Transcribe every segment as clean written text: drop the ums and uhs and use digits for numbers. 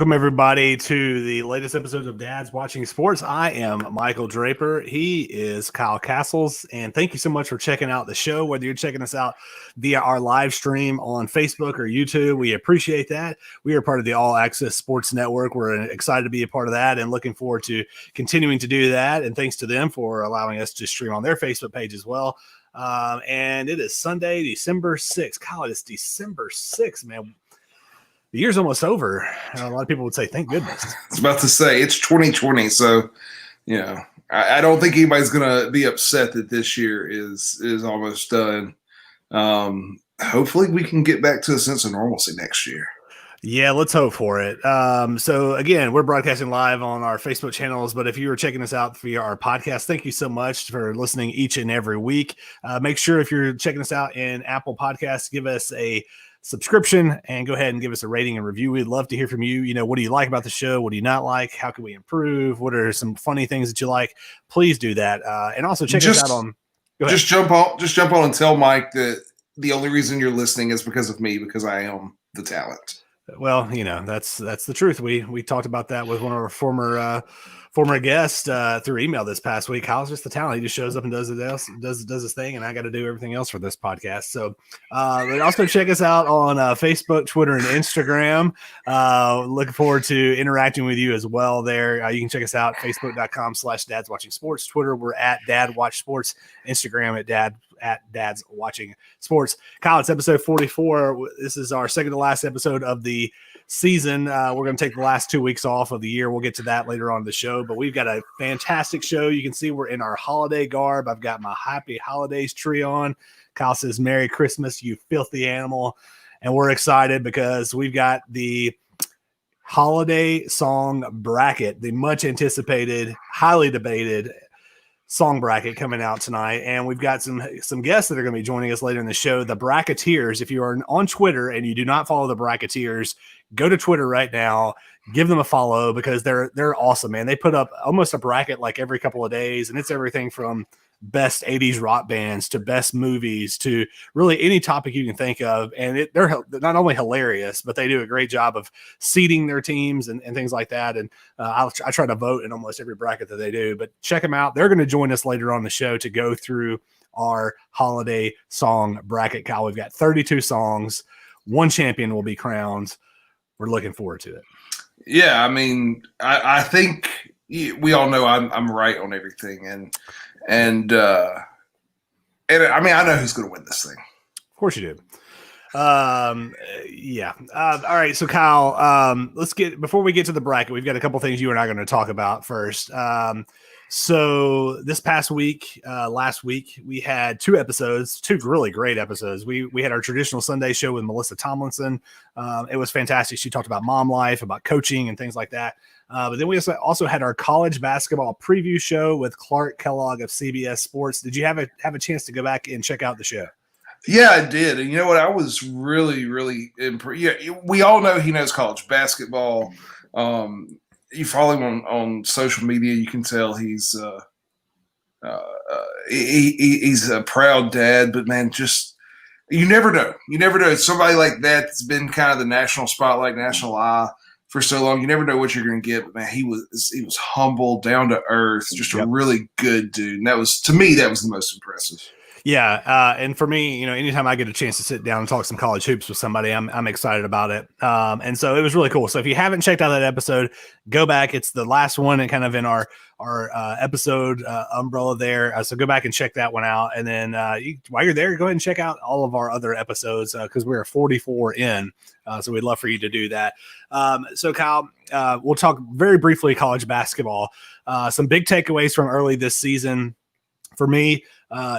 Welcome, everybody, to the latest episode of Dad's Watching Sports. I am Michael Draper. He is Kyle Castles. And thank you so much for checking out the show, whether you're checking us out via our live stream on Facebook or YouTube. We appreciate that. We are part of the All Access Sports Network. We're excited to be a part of that and looking forward to continuing to do that. And thanks to them for allowing us to stream on their Facebook page as well. And it is Sunday, December 6th. Kyle, it's December 6th, man. The year's almost over. A lot of people would say, thank goodness. I was about to say, it's 2020. So, I don't think anybody's going to be upset that this year is almost done. Hopefully we can get back to a sense of normalcy next year. Yeah, let's hope for it. So again, we're broadcasting live on our Facebook channels, but if you were checking us out via our podcast, thank you so much for listening each and every week. Make sure if you're checking us out in Apple Podcasts, give us a subscription and go ahead and give us a rating and review. We'd love to hear from you. What do you like about the show? What do you not like? How can we improve? What are some funny things that you like? Please do that. And also check us out on. Go ahead. Just jump on and tell Mike that the only reason you're listening is because of me, because I am the talent. Well, that's the truth. We talked about that with one of our former guests through email this past week. Kyle's just the talent. He just shows up and does his thing, and I got to do everything else for this podcast. So, but also check us out on Facebook, Twitter, and Instagram. Looking forward to interacting with you as well there. You can check us out, facebook.com/Dads Watching Sports. Twitter, we're at Dad Watch Sports. Instagram at Dad's Watching Sports. Kyle, it's episode 44. This is our second to last episode of the season. We're going to take the last 2 weeks off of the year. We'll get to that later on in the show, but we've got a fantastic show. You can see we're in our holiday garb. I've got my Happy Holidays tree on. Kyle says, Merry Christmas, you filthy animal. And we're excited because we've got the holiday song bracket, the much anticipated, highly debated song bracket coming out tonight, and we've got some guests that are going to be joining us later in the show. The Bracketeers. If you are on Twitter and you do not follow the Bracketeers, go to Twitter right now, give them a follow, because they're awesome, man. They put up almost a bracket like every couple of days, and it's everything from best 80s rock bands to best movies to really any topic you can think of. And they're not only hilarious, but they do a great job of seeding their teams and things like that. And I try to vote in almost every bracket that they do, but check them out. They're going to join us later on the show to go through our holiday song bracket. Kyle, we've got 32 songs. One champion will be crowned. We're looking forward to it. Yeah. I mean, I think we all know I'm right on everything. And I mean, I know who's going to win this thing. Of course you do. Yeah. All right. So Kyle, before we get to the bracket, we've got a couple things you and I are going to talk about first. So this past week, last week, we had two really great episodes. We had our traditional Sunday show with Melissa Tomlinson. It was fantastic. She talked about mom life, about coaching and things like that. But then we also had our college basketball preview show with Clark Kellogg of CBS Sports. Did you have a chance to go back and check out the show? Yeah, I did. And you know what? I was really, really impressed. Yeah, we all know he knows college basketball. You follow him on social media, you can tell he's a proud dad. But man, just you never know. You never know. Somebody like that's been kind of the national spotlight, national eye for so long. You never know what you're going to get. But man, he was humble, down to earth, just a really good dude. And that was the most impressive. Yeah, and for me, anytime I get a chance to sit down and talk some college hoops with somebody, I'm excited about it. And so it was really cool. So if you haven't checked out that episode, go back. It's the last one and kind of in our episode umbrella there. So go back and check that one out. And then while you're there, go ahead and check out all of our other episodes because we're 44 in. So we'd love for you to do that. So Kyle, we'll talk very briefly college basketball. Some big takeaways from early this season. For me,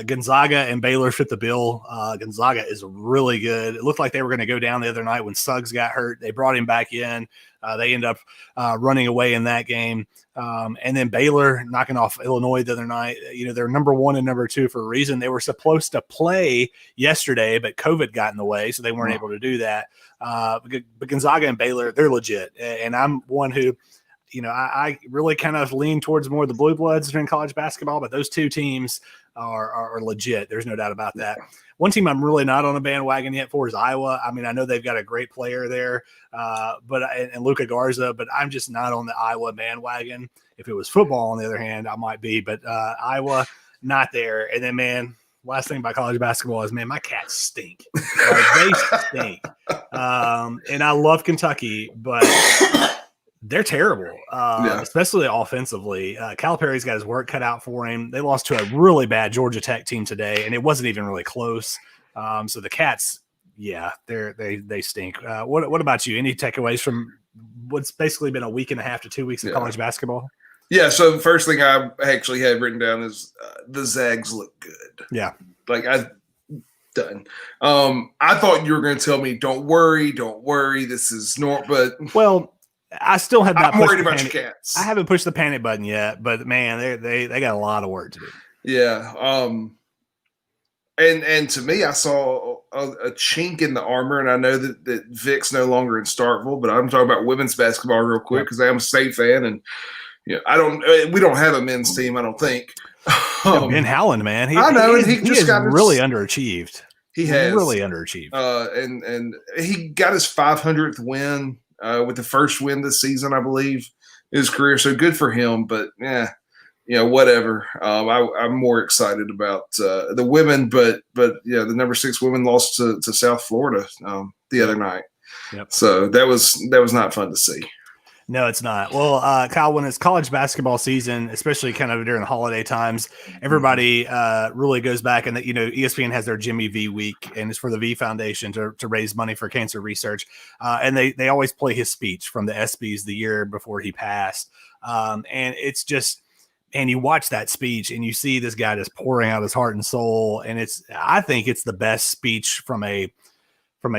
Gonzaga and Baylor fit the bill. Gonzaga is really good. It looked like they were going to go down the other night when Suggs got hurt. They brought him back in. They end up running away in that game. And then Baylor knocking off Illinois the other night. They're number 1 and number 2 for a reason. They were supposed to play yesterday, but COVID got in the way, so they weren't able to do that. But Gonzaga and Baylor, they're legit. And I'm one who I really kind of lean towards more of the blue bloods during college basketball, but those two teams are legit. There's no doubt about that. One team I'm really not on a bandwagon yet for is Iowa. I mean, I know they've got a great player there, and Luka Garza, but I'm just not on the Iowa bandwagon. If it was football, on the other hand, I might be, but Iowa, not there. And then, man, last thing about college basketball is, man, my cats stink. Like, they stink. And I love Kentucky, but they're terrible, especially offensively. Calipari's got his work cut out for him. They lost to a really bad Georgia Tech team today, and it wasn't even really close. So the Cats, they stink. What about you? Any takeaways from what's basically been a week and a half to 2 weeks of college basketball? Yeah, so the first thing I actually had written down is the Zags look good. Yeah. Like, done. I thought you were going to tell me, don't worry, this is normal, but well, I still have not. I'm worried about your cats. I haven't pushed the panic button yet, but man, they got a lot of work to do. Yeah. And to me, I saw a chink in the armor, and I know that Vic's no longer in Starkville, but I'm talking about women's basketball real quick because I'm a State fan, and we don't have a men's team, I don't think. Ben Howland, man, I know, and he just got really underachieved. He has really underachieved. And he got his 500th win with the first win this season, I believe, in his career. So good for him. But whatever. I'm more excited about the women, but the number 6 women lost to South Florida the other night. Yep. So that was not fun to see. No, it's not. Well, Kyle, when it's college basketball season, especially kind of during the holiday times, everybody really goes back, and ESPN has their Jimmy V week, and it's for the V Foundation to raise money for cancer research. And they always play his speech from the ESPYs the year before he passed. And it's just, and you watch that speech and you see this guy just pouring out his heart and soul. And I think it's the best speech from a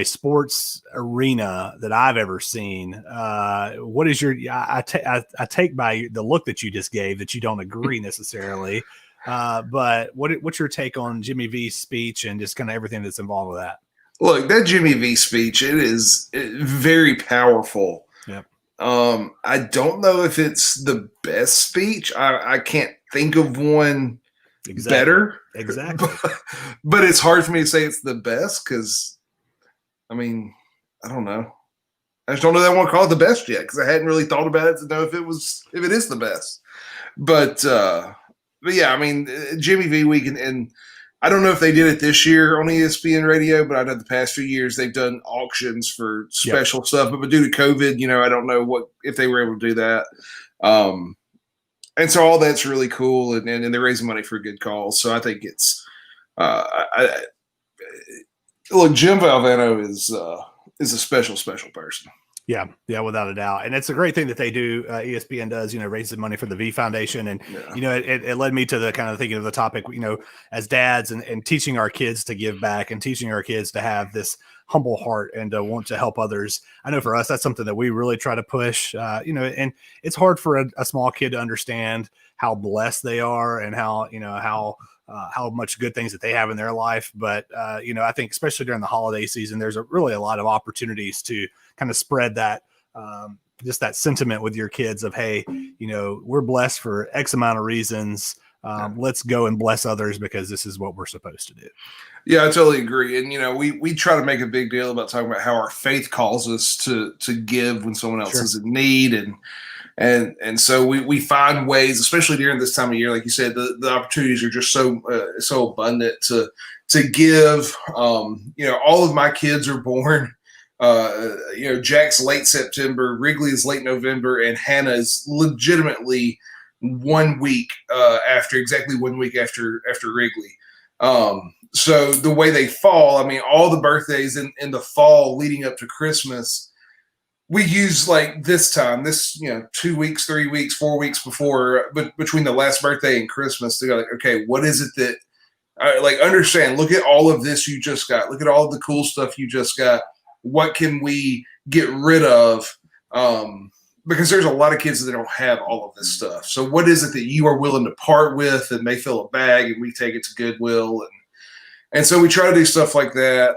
sports arena that I've ever seen. What is I take by the look that you just gave that you don't agree necessarily. But what's your take on Jimmy V's speech and just kind of everything that's involved with that? Look, that Jimmy V speech, it is very powerful. Yep. I don't know if it's the best speech. I can't think of one better. Exactly. But it's hard for me to say it's the best because, I mean, I don't know. I just don't know that I want to call it the best yet because I hadn't really thought about it to know if it is the best. But yeah, I mean, Jimmy V week, and I don't know if they did it this year on ESPN radio, but I know the past few years they've done auctions for special stuff. But due to COVID, I don't know if they were able to do that. And so all that's really cool, and they're raising money for a good cause. So I think it's look, Jim Valvano is a special person. Yeah, without a doubt. And it's a great thing that they do. ESPN does, raising money for the V Foundation. And, it led me to the kind of thinking of the topic, as dads and teaching our kids to give back and teaching our kids to have this humble heart and to want to help others. I know for us, that's something that we really try to push, and it's hard for a small kid to understand how blessed they are and how much good things that they have in their life. But, I think especially during the holiday season, there's really a lot of opportunities to kind of spread that, just that sentiment with your kids of, hey, we're blessed for X amount of reasons. Let's go and bless others because this is what we're supposed to do. Yeah, I totally agree. And, we try to make a big deal about talking about how our faith calls us to give when someone else is in need. And so we find ways, especially during this time of year, like you said, the opportunities are just so abundant to give. All of my kids are born. Jack's late September, Wrigley is late November, and Hannah is legitimately 1 week exactly 1 week after Wrigley. So the way they fall, I mean, all the birthdays in the fall leading up to Christmas, we use like this 2 weeks, 3 weeks, 4 weeks before, but between the last birthday and Christmas to go like, okay, what is it that understand, look at all of this you just got. Look at all of the cool stuff you just got. What can we get rid of? Because there's a lot of kids that don't have all of this stuff. So what is it that you are willing to part with, and they fill a bag and we take it to Goodwill. And so we try to do stuff like that.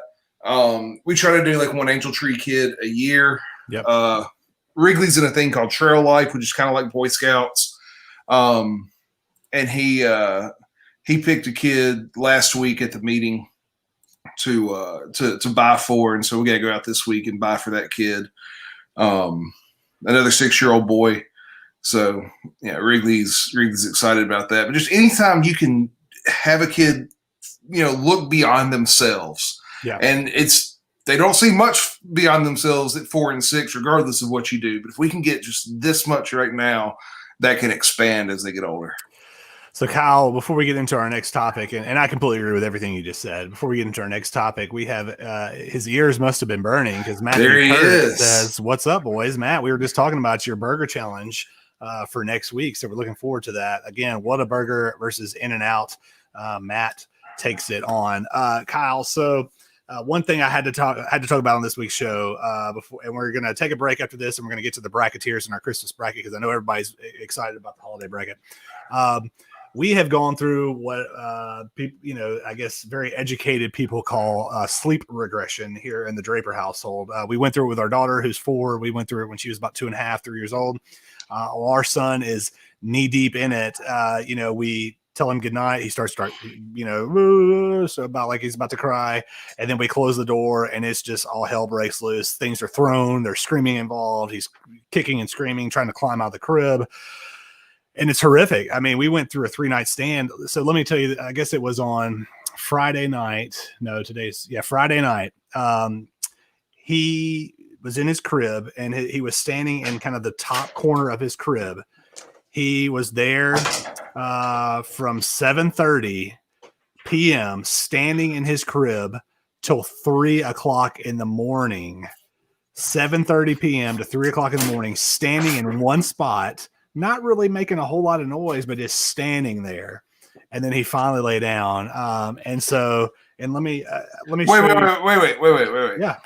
We try to do like one Angel Tree kid a year. Yep. Wrigley's in a thing called Trail Life, which is kind of like Boy Scouts. And he picked a kid last week at the meeting to buy for, and so we got to go out this week and buy for that kid. Another 6-year-old boy. So yeah, Wrigley's excited about that. But just anytime you can have a kid, look beyond themselves. Yeah. And they don't see much beyond themselves at 4 and 6, regardless of what you do. But if we can get just this much right now, that can expand as they get older. So, Kyle, before we get into our next topic, and I completely agree with everything you just said, before we get into our next topic, we have his ears must have been burning because Matthew Kurt says, "What's up, boys?" Matt, we were just talking about your burger challenge for next week, so we're looking forward to that. Again, Whataburger versus In-N-Out. Matt takes it on. Kyle, so one thing I had to talk about on this week's show before, and we're going to take a break after this, and we're going to get to the Bracketeers and our Christmas bracket because I know everybody's excited about the holiday bracket. We have gone through what people, I guess very educated people call sleep regression here in the Draper household. We went through it with our daughter, who's 4. We went through it when she was about 2.5, 3 years old. Our son is knee deep in it. We tell him goodnight. He starts, so about like he's about to cry. And then we close the door and it's just all hell breaks loose. Things are thrown. There's screaming involved. He's kicking and screaming, trying to climb out of the crib. And it's horrific. I mean, we went through a 3-night stand. So let me tell you, I guess it was on Friday night. No, Friday night. He was in his crib and he was standing in kind of the top corner of his crib. He was there from 7:30 p.m. standing in his crib till 3 o'clock in the morning. 7:30 p.m. to 3 o'clock in the morning, standing in one spot. Not really making a whole lot of noise, but just standing there. And then he finally lay down. And let me wait. Yeah.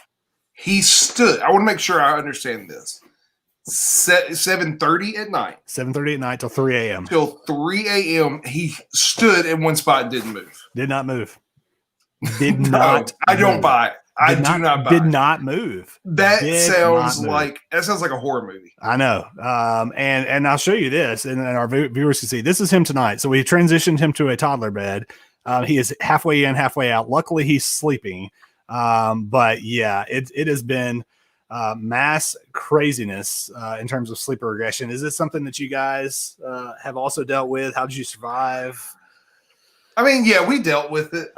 He stood. I want to make sure I understand this. 7:30 at night. 7:30 at night till 3 a.m. Till 3 a.m. He stood in one spot and didn't move. Did not move. Did not. I don't buy it. I do not buy it. Did not move. That sounds like a horror movie. I know. And I'll show you this, and our viewers can see. This is him tonight. So we transitioned him to a toddler bed. He is halfway in, halfway out. Luckily, he's sleeping. But yeah, it has been mass craziness in terms of sleep regression. Is this something that you guys have also dealt with? How did you survive? I mean, yeah, we dealt with it.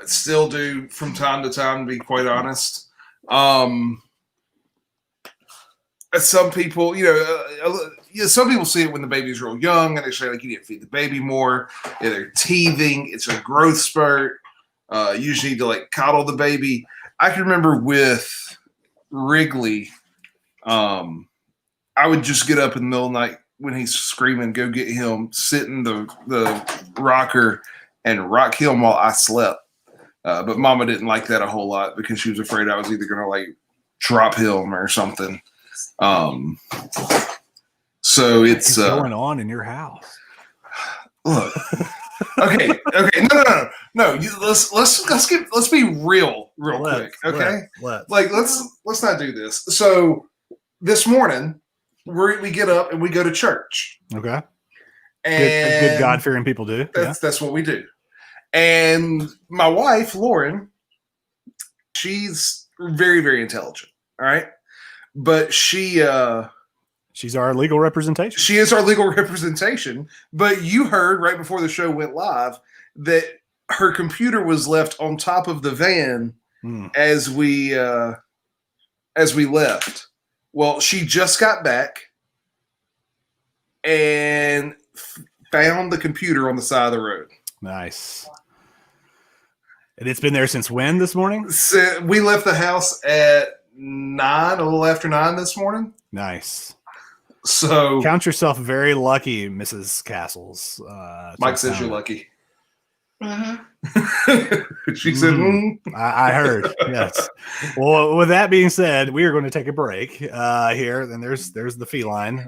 Still do from time to time, to be quite honest. Some people, some people see it when the baby's real young and they say like you need to feed the baby more. Yeah, they're teething. It's a growth spurt. You usually need to like coddle the baby. I can remember with Wrigley, I would just get up in the middle of the night when he's screaming, go get him, sit in the rocker and rock him while I slept. But Mama didn't like that a whole lot because she was afraid I was either going to like drop him or something. So it's going on in your house. Look, okay. No. Let's be real quick. Okay, let's not do this. So this morning we get up and we go to church. Okay, and good God fearing people do. That's what we do. And my wife, Lauren, she's very, very intelligent. All right. But she's our legal representation. She is our legal representation. But you heard right before the show went live that her computer was left on top of the van as we left. Well, she just got back and found the computer on the side of the road. Nice. And it's been there since when this morning? So we left the house at 9, a little after 9 this morning. Nice. So count yourself very lucky, Mrs. Castles. Mike says you're lucky. Mm-hmm. She said, I heard. Yes. Well, with that being said, we are going to take a break here. And there's the feline.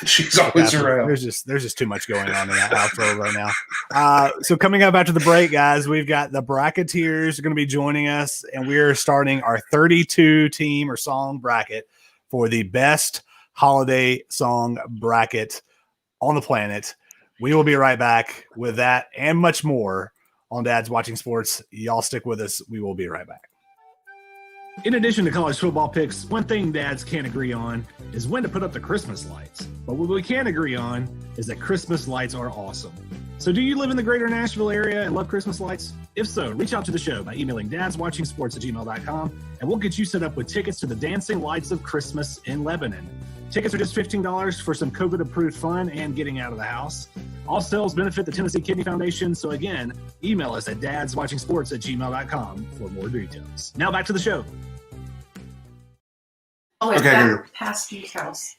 She's always around. There's just too much going on in that outro right now. So coming up after the break, guys, we've got the Bracketeers going to be joining us, and we're starting our 32 team or song bracket for the best holiday song bracket on the planet. We will be right back with that and much more on Dad's Watching Sports. Y'all stick with us. We will be right back. In addition to college football picks, one thing dads can't agree on is when to put up the Christmas lights. But what we can agree on is that Christmas lights are awesome. So do you live in the greater Nashville area and love Christmas lights? If so, reach out to the show by emailing dadswatchingsports@gmail.com and we'll get you set up with tickets to the Dancing Lights of Christmas in Lebanon. Tickets are just $15 for some COVID-approved fun and getting out of the house. All sales benefit the Tennessee Kidney Foundation. So again, email us at dadswatchingsports@gmail.com for more details. Now back to the show. Okay, past Steve's house.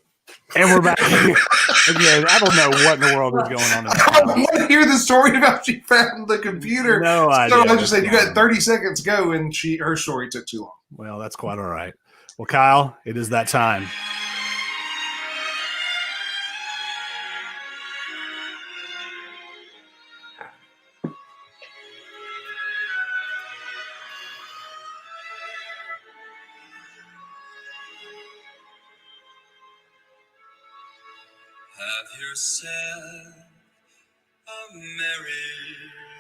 And we're back again. I don't know what in the world is going on in I that want to hear the story about she found the computer. No idea. So I just said, you got 30 seconds to go, and her story took too long. Well, that's quite all right. Well, Kyle, it is that time. Have yourself a merry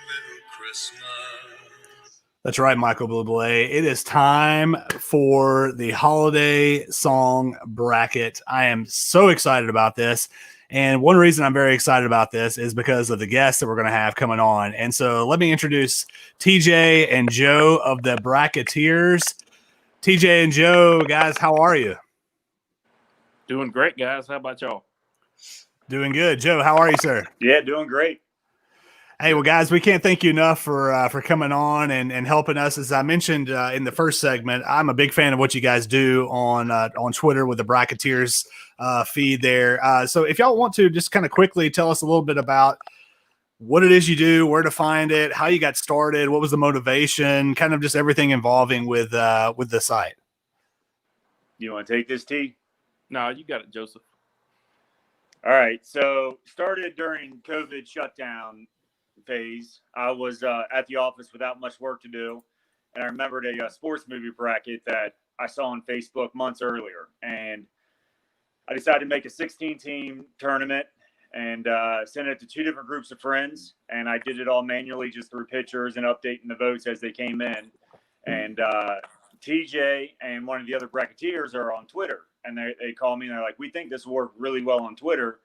little Christmas. That's right, Michael Bublé. It is time for the holiday song bracket. I am so excited about this. And one reason I'm very excited about this is because of the guests that we're going to have coming on. And so let me introduce TJ and Joe of the Bracketeers. TJ and Joe, guys, how are you? Doing great, guys. How about y'all? Doing good. Joe, how are you, sir? Yeah, doing great. Hey, well, guys, we can't thank you enough for coming on and helping us. As I mentioned in the first segment, I'm a big fan of what you guys do on Twitter with the Bracketeers feed there. So if y'all want to just kind of quickly tell us a little bit about what it is you do, where to find it, how you got started, what was the motivation, kind of just everything involving with the site. You want to take this, T? No, you got it, Joseph. All right. So started during COVID shutdown phase. I was at the office without much work to do. And I remembered a sports movie bracket that I saw on Facebook months earlier. And I decided to make a 16-team tournament and sent it to two different groups of friends. And I did it all manually just through pictures and updating the votes as they came in. And TJ and one of the other Bracketeers are on Twitter. And they call me and they're like, we think this will work really well on Twitter.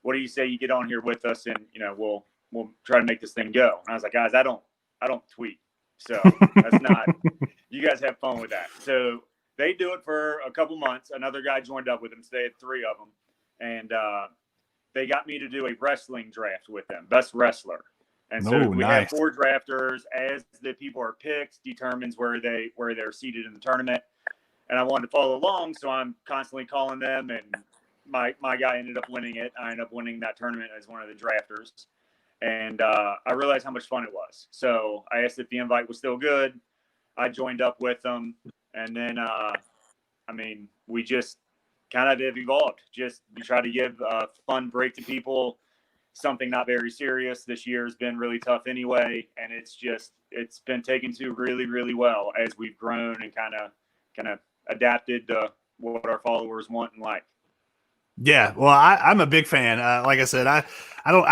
What do you say you get on here with us and, we'll try to make this thing go. And I was like, guys, I don't tweet. So that's not, you guys have fun with that. So they do it for a couple months. Another guy joined up with them. So they had three of them. And they got me to do a wrestling draft with them, best wrestler. And so we have four drafters. As the people are picked, determines where they're seated in the tournament. And I wanted to follow along, so I'm constantly calling them. And my guy ended up winning it. I ended up winning that tournament as one of the drafters. And I realized how much fun it was. So I asked if the invite was still good. I joined up with them. And then, we just kind of have evolved. We try to give a fun break to people, something not very serious. This year has been really tough anyway. And it's been taken to really, really well as we've grown and kind of adapted to what our followers want and like. Yeah, well, I'm a big fan. Like I said, I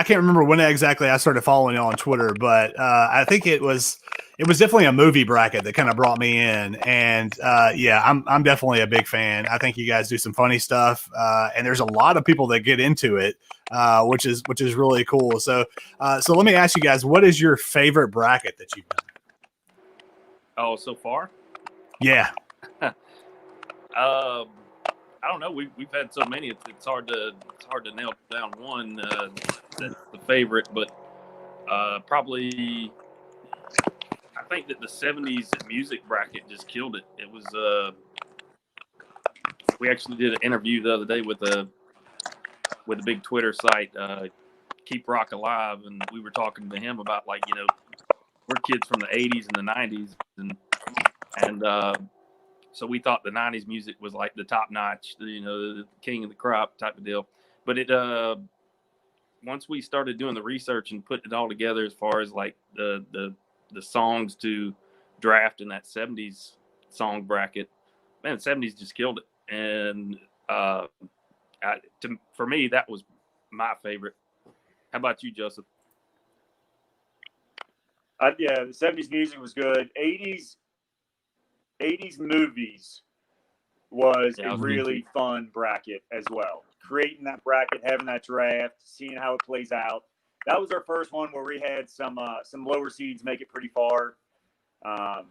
can't remember when exactly I started following you on Twitter, but I think it was definitely a movie bracket that kind of brought me in. And I'm definitely a big fan. I think you guys do some funny stuff, and there's a lot of people that get into it, which is really cool. So let me ask you guys, what is your favorite bracket that you've done? Oh, so far? Yeah. I don't know. We've had so many. It's hard to nail down one that's the favorite, but probably I think that the '70s music bracket just killed it. It was we actually did an interview the other day with a big Twitter site, Keep Rock Alive, and we were talking to him about we're kids from the '80s and the '90s, and so we thought the '90s music was like the top notch, the king of the crop type of deal. But it once we started doing the research and putting it all together, as far as like the songs to draft in that '70s song bracket, man, the '70s just killed it. And For me, that was my favorite. How about you, Joseph? Yeah, the 70s music was good. 80s movies was a really fun bracket as well. Creating that bracket, having that draft, seeing how it plays out. That was our first one where we had some lower seeds make it pretty far.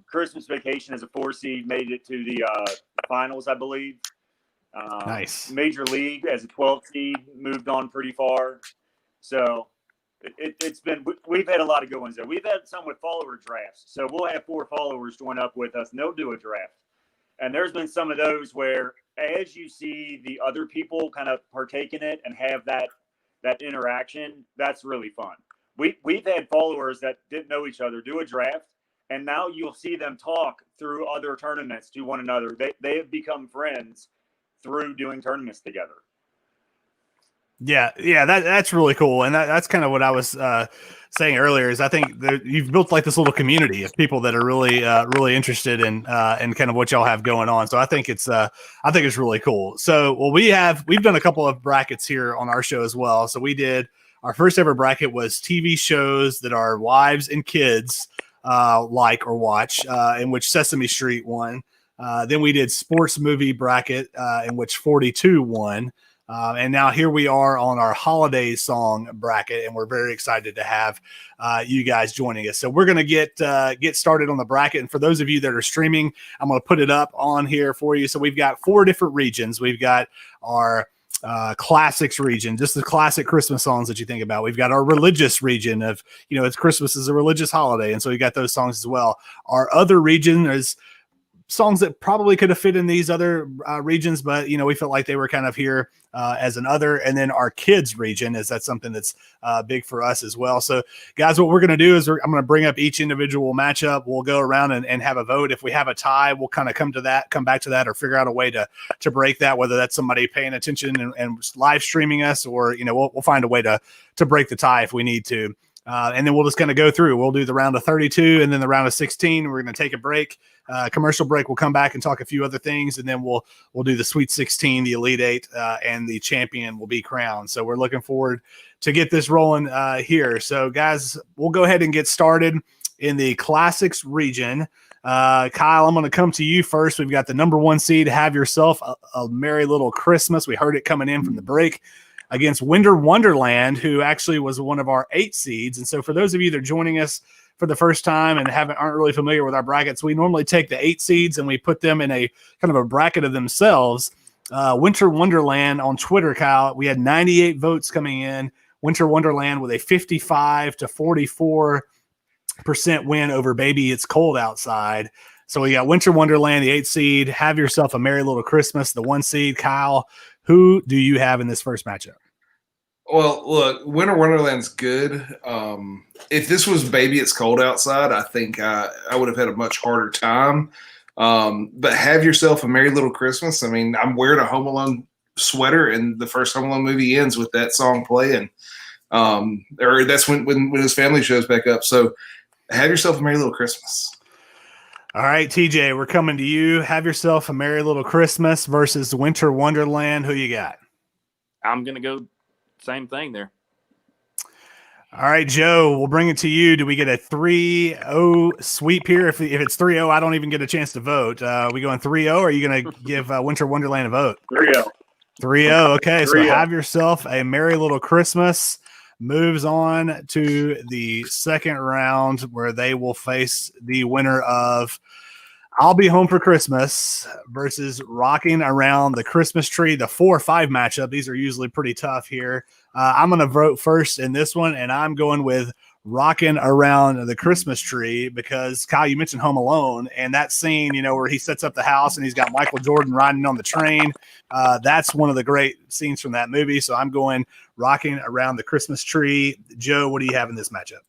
Christmas Vacation as a 4 seed made it to the finals, I believe. Nice. Major League as a 12 seed moved on pretty far. So we've had a lot of good ones there. We've had some with follower drafts. So we'll have 4 followers join up with us and they'll do a draft. And there's been some of those where as you see the other people kind of partake in it and have that interaction, that's really fun. We've had followers that didn't know each other do a draft, and now you'll see them talk through other tournaments to one another. They have become friends through doing tournaments together. Yeah, that's really cool, and that's kind of what I was saying earlier. Is I think you've built like this little community of people that are really really interested in kind of what y'all have going on. So I think it's really cool. So we've done a couple of brackets here on our show as well. So we did our first ever bracket was TV shows that our wives and kids like or watch, in which Sesame Street won. Then we did sports movie bracket, in which 42 won. And now here we are on our holiday song bracket, and we're very excited to have you guys joining us. So we're going to get started on the bracket. And for those of you that are streaming, I'm going to put it up on here for you. So we've got 4 different regions. We've got our classics region, just the classic Christmas songs that you think about. We've got our religious region of, it's Christmas is a religious holiday. And so we got those songs as well. Our other region is songs that probably could have fit in these other regions, but we felt like they were kind of here as an other. And then our kids region that's something that's big for us as well. So guys, what we're going to do is I'm going to bring up each individual matchup. We'll go around and have a vote. If we have a tie, we'll kind of come back to that, or figure out a way to break that, whether that's somebody paying attention and live streaming us, or we'll find a way to break the tie if we need to. And then we'll just kind of go through. We'll do the round of 32 and then the round of 16. We're going to take a break, commercial break. We'll come back and talk a few other things, and then we'll do the Sweet 16, the Elite 8, and the champion will be crowned. So we're looking forward to get this rolling here. So guys, we'll go ahead and get started in the classics region. Kyle, I'm going to come to you first. We've got the number 1 seed, Have Yourself a Merry Little Christmas. We heard it coming in from the break, against Winter Wonderland, who actually was one of our 8 seeds. And so for those of you that are joining us for the first time and aren't really familiar with our brackets, we normally take the 8 seeds and we put them in a kind of a bracket of themselves. Winter Wonderland on Twitter, Kyle, we had 98 votes coming in. Winter Wonderland with a 55 to 44% win over Baby It's Cold Outside. So we got Winter Wonderland, the 8 seed, Have Yourself a Merry Little Christmas, the 1 seed. Kyle, who do you have in this first matchup? Well, look, Winter Wonderland's good. If this was Baby It's Cold Outside, I think I would have had a much harder time. But Have Yourself a Merry Little Christmas. I mean, I'm wearing a Home Alone sweater, and the first Home Alone movie ends with that song playing. Or that's when his family shows back up. So Have Yourself a Merry Little Christmas. All right, TJ, we're coming to you. Have Yourself a Merry Little Christmas versus Winter Wonderland. Who you got? I'm going to go same thing there. All right, Joe, we'll bring it to you. Do we get a 3-0 sweep here? If it's 3-0, I don't even get a chance to vote. Are we going 3-0, or are you going to give Winter Wonderland a vote? 3-0. 3-0, okay. 3-0. So Have Yourself a Merry Little Christmas moves on to the second round, where they will face the winner of I'll Be Home for Christmas versus Rocking Around the Christmas Tree, the 4-5 matchup. These are usually pretty tough here. I'm going to vote first in this one, and I'm going with Rocking Around the Christmas Tree because, Kyle, you mentioned Home Alone, and that scene, where he sets up the house and he's got Michael Jordan riding on the train. That's one of the great scenes from that movie. So I'm going Rocking Around the Christmas Tree. Joe, what do you have in this matchup?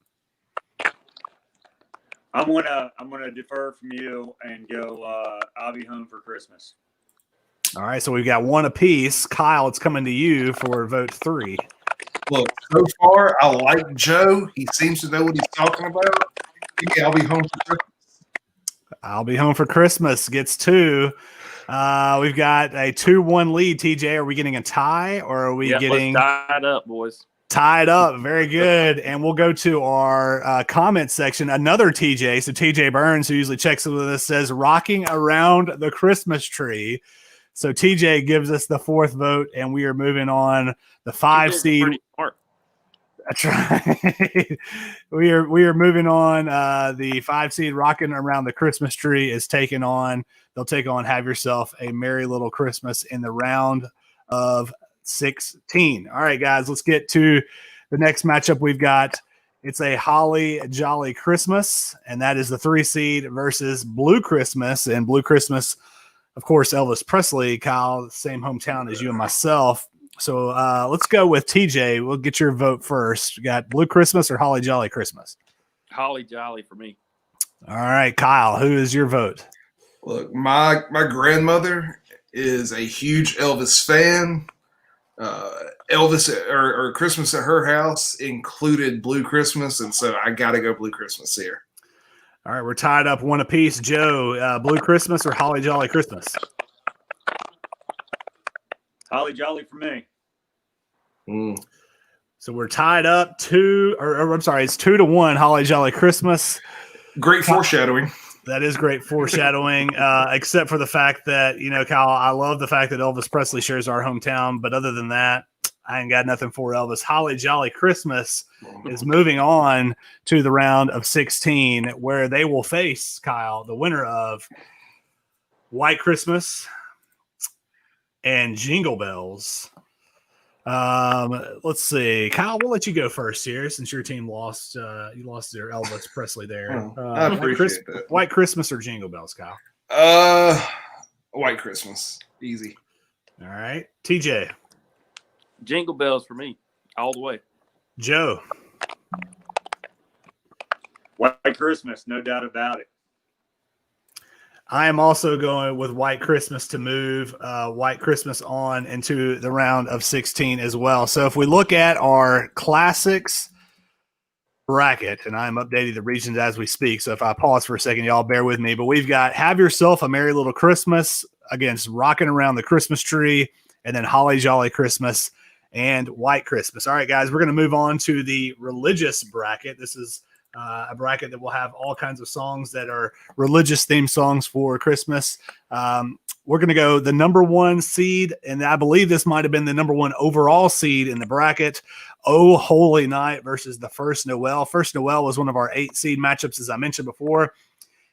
I'm gonna defer from you and go I'll Be Home for Christmas. All right, so we've got one apiece. Kyle, it's coming to you for vote 3. Look, so far, I like Joe. He seems to know what he's talking about. Yeah, I'll Be Home for Christmas. I'll Be Home for Christmas gets 2. We've got a 2-1 lead. TJ, are we getting a tie or are we getting tied up, boys? Tied up? Very good. And we'll go to our comment section. Another TJ. So TJ Burns, who usually checks in with us, says rocking around the Christmas tree. So TJ gives us the 4th vote, and we are moving on. The 5 seed. That's right. we are moving on. The 5 seed rocking around the Christmas tree is taken on. They'll take on Have Yourself a Merry Little Christmas in the round of 16. All right, guys, let's get to the next matchup we've got. It's a Holly Jolly Christmas, and that is the 3 seed versus Blue Christmas. And Blue Christmas, of course, Elvis Presley. Kyle, the same hometown as you and myself. So let's go with TJ. We'll get your vote first. You got Blue Christmas or Holly Jolly Christmas? Holly Jolly for me. All right, Kyle, who is your vote? Look, my grandmother is a huge Elvis fan. Elvis or Christmas at her house included Blue Christmas, and so I got to go Blue Christmas here. All right, we're tied up 1 apiece. Joe, Blue Christmas or Holly Jolly Christmas? Holly Jolly for me. So we're tied up 2, or I'm sorry, it's 2-1 Holly Jolly Christmas. Great foreshadowing. That is great foreshadowing, except for the fact that, Kyle, I love the fact that Elvis Presley shares our hometown. But other than that, I ain't got nothing for Elvis. Holly Jolly Christmas is moving on to the round of 16, where they will face, Kyle, the winner of White Christmas and Jingle Bells. Let's see, Kyle, we'll let you go first here since your team lost. You lost their Elvis Presley there. I appreciate that. White Christmas or Jingle Bells, Kyle? White Christmas, easy. All right, TJ. Jingle Bells for me, all the way. Joe. White Christmas, no doubt about it. I am also going with White Christmas to move White Christmas on into the round of 16 as well. So if we look at our classics bracket, and I'm updating the regions as we speak, so if I pause for a second, y'all bear with me, but we've got Have Yourself a Merry Little Christmas against Rocking Around the Christmas Tree, and then Holly Jolly Christmas and White Christmas. All right, guys, we're going to move on to the religious bracket. This is a bracket that will have all kinds of songs that are religious theme songs for Christmas. We're going to go the number 1 seed, and I believe this might have been the number 1 overall seed in the bracket. Oh Holy Night versus the First Noel. First Noel was one of our 8 seed matchups, as I mentioned before,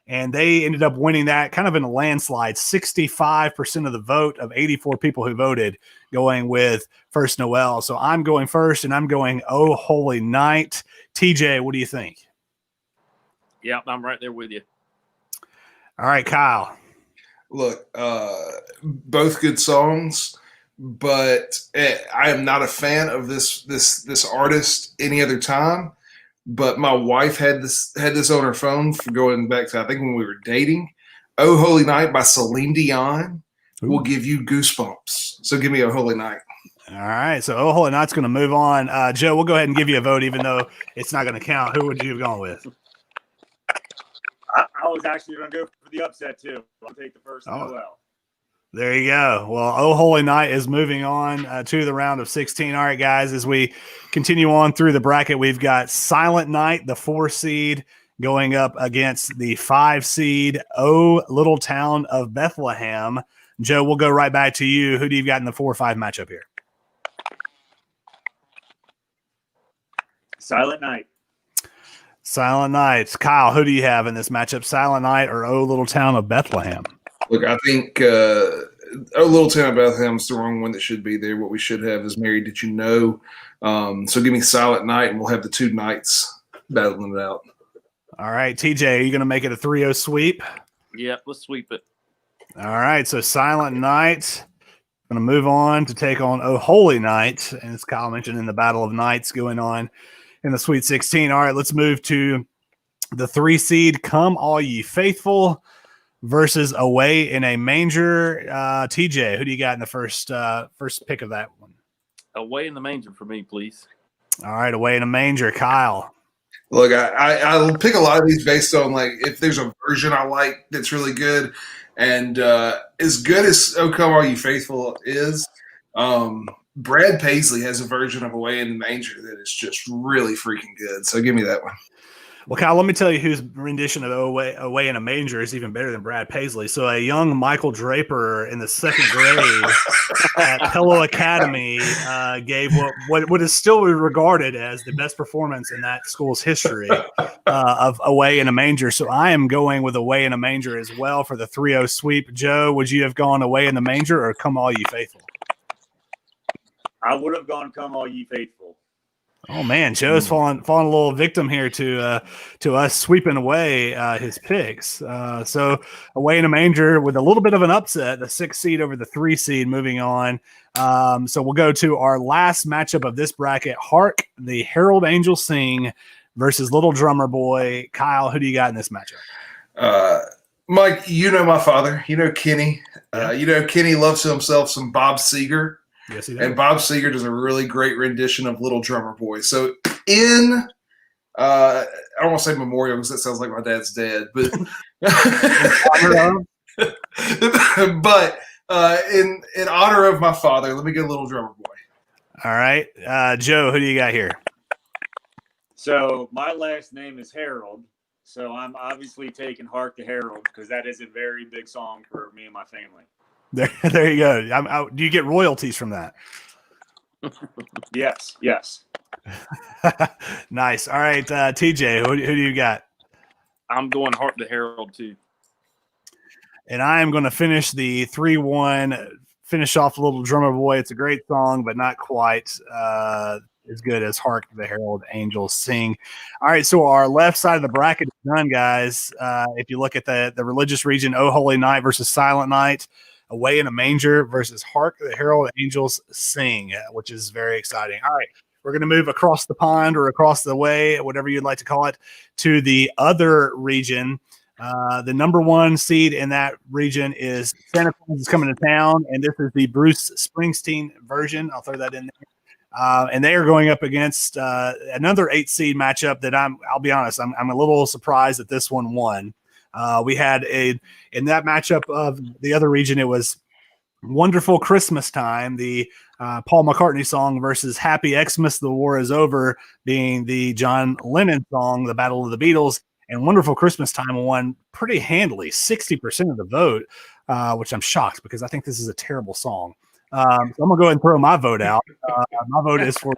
and they ended up winning that kind of in a landslide. 65% of the vote of 84 people who voted going with First Noel. So I'm going first, and I'm going Oh Holy Night. TJ, what do you think? Yeah, I'm right there with you. All right, Kyle. Look, both good songs, but I am not a fan of this artist any other time. But my wife had this on her phone for going back to, I think, when we were dating. Oh Holy Night by Celine Dion will give you goosebumps. So give me Oh Holy Night. All right, so Oh Holy Night's going to move on. Joe, we'll go ahead and give you a vote, even though it's not going to count. Who would you have gone with? I was actually going to go for the upset, too. I'll take the First Noel. There you go. Well, Oh Holy Night is moving on to the round of 16. All right, guys, as we continue on through the bracket, we've got Silent Night, the 4 seed, going up against the 5 seed, Oh Little Town of Bethlehem. Joe, we'll go right back to you. Who do you got in the 4-5 matchup here? Silent Night. Silent Night. Kyle, who do you have in this matchup? Silent Night or Oh Little Town of Bethlehem? Look, I think Oh Little Town of Bethlehem is the wrong one that should be there. What we should have is Mary Did You Know? So give me Silent Night, and we'll have the 2 nights battling it out. All right, TJ, are you going to make it a 3-0 sweep? Yeah, let's sweep it. All right, so Silent Night going to move on to take on Oh Holy Night, and as Kyle mentioned, in the Battle of Nights going on in the Sweet 16. All right, let's move to the 3 seed, Come All Ye Faithful versus Away in a Manger. TJ, who do you got in the first pick of that one? Away in the Manger for me, please. All right, Away in a Manger. Kyle. Look, I'll pick a lot of these based on, like, if there's a version I like that's really good. And as good as "O Come All You Faithful" is, Brad Paisley has a version of "Away in the Manger" that is just really freaking good. So give me that one. Well, Kyle, let me tell you whose rendition of Away in a Manger is even better than Brad Paisley. So a young Michael Draper in the second grade at Pillow Academy gave what is still regarded as the best performance in that school's history of Away in a Manger. So I am going with Away in a Manger as well for the 3-0 sweep. Joe, would you have gone Away in the Manger or Come All Ye Faithful? I would have gone Come All Ye Faithful. Oh man, Joe's falling a little victim here to us sweeping away his picks. So Away in a Manger with a little bit of an upset, the 6 seed over the 3 seed. Moving on, so we'll go to our last matchup of this bracket: Hark the Herald Angels Sing versus Little Drummer Boy. Kyle, who do you got in this matchup? Mike, you know my father. You know Kenny. Yeah. You know Kenny loves himself some Bob Seger. Yes, he does. And Bob Seger does a really great rendition of Little Drummer Boy. So in, I don't want to say memorial because that sounds like my dad's dead, but but in honor of my father, let me get Little Drummer Boy. All right, Joe, who do you got here? So my last name is Harold, so I'm obviously taking Hark the Herald because that is a very big song for me and my family. There you go. Do you get royalties from that? Yes. Nice. All right, TJ, who do you got? I'm going Hark the Herald too. And I am going to finish the 3-1, finish off Little Drummer Boy. It's a great song, but not quite as good as Hark the Herald Angels Sing. All right, so our left side of the bracket is done, guys. If you look at the religious region, Oh Holy Night versus Silent Night, Away in a Manger versus Hark the Herald Angels Sing, which is very exciting. All right, we're going to move across the pond or across the way, whatever you'd like to call it, to the other region. The number 1 seed in that region is Santa Claus is Coming to Town, and this is the Bruce Springsteen version. I'll throw that in there. And they are going up against another 8 seed matchup that I'll be honest, I'm a little surprised that this one won. We had in that matchup of the other region, it was Wonderful Christmas Time, the Paul McCartney song versus Happy Xmas, The War Is Over, being the John Lennon song, The Battle of the Beatles. And Wonderful Christmas Time won pretty handily, 60% of the vote, which I'm shocked because I think this is a terrible song. So I'm going to go ahead and throw my vote out. My vote is for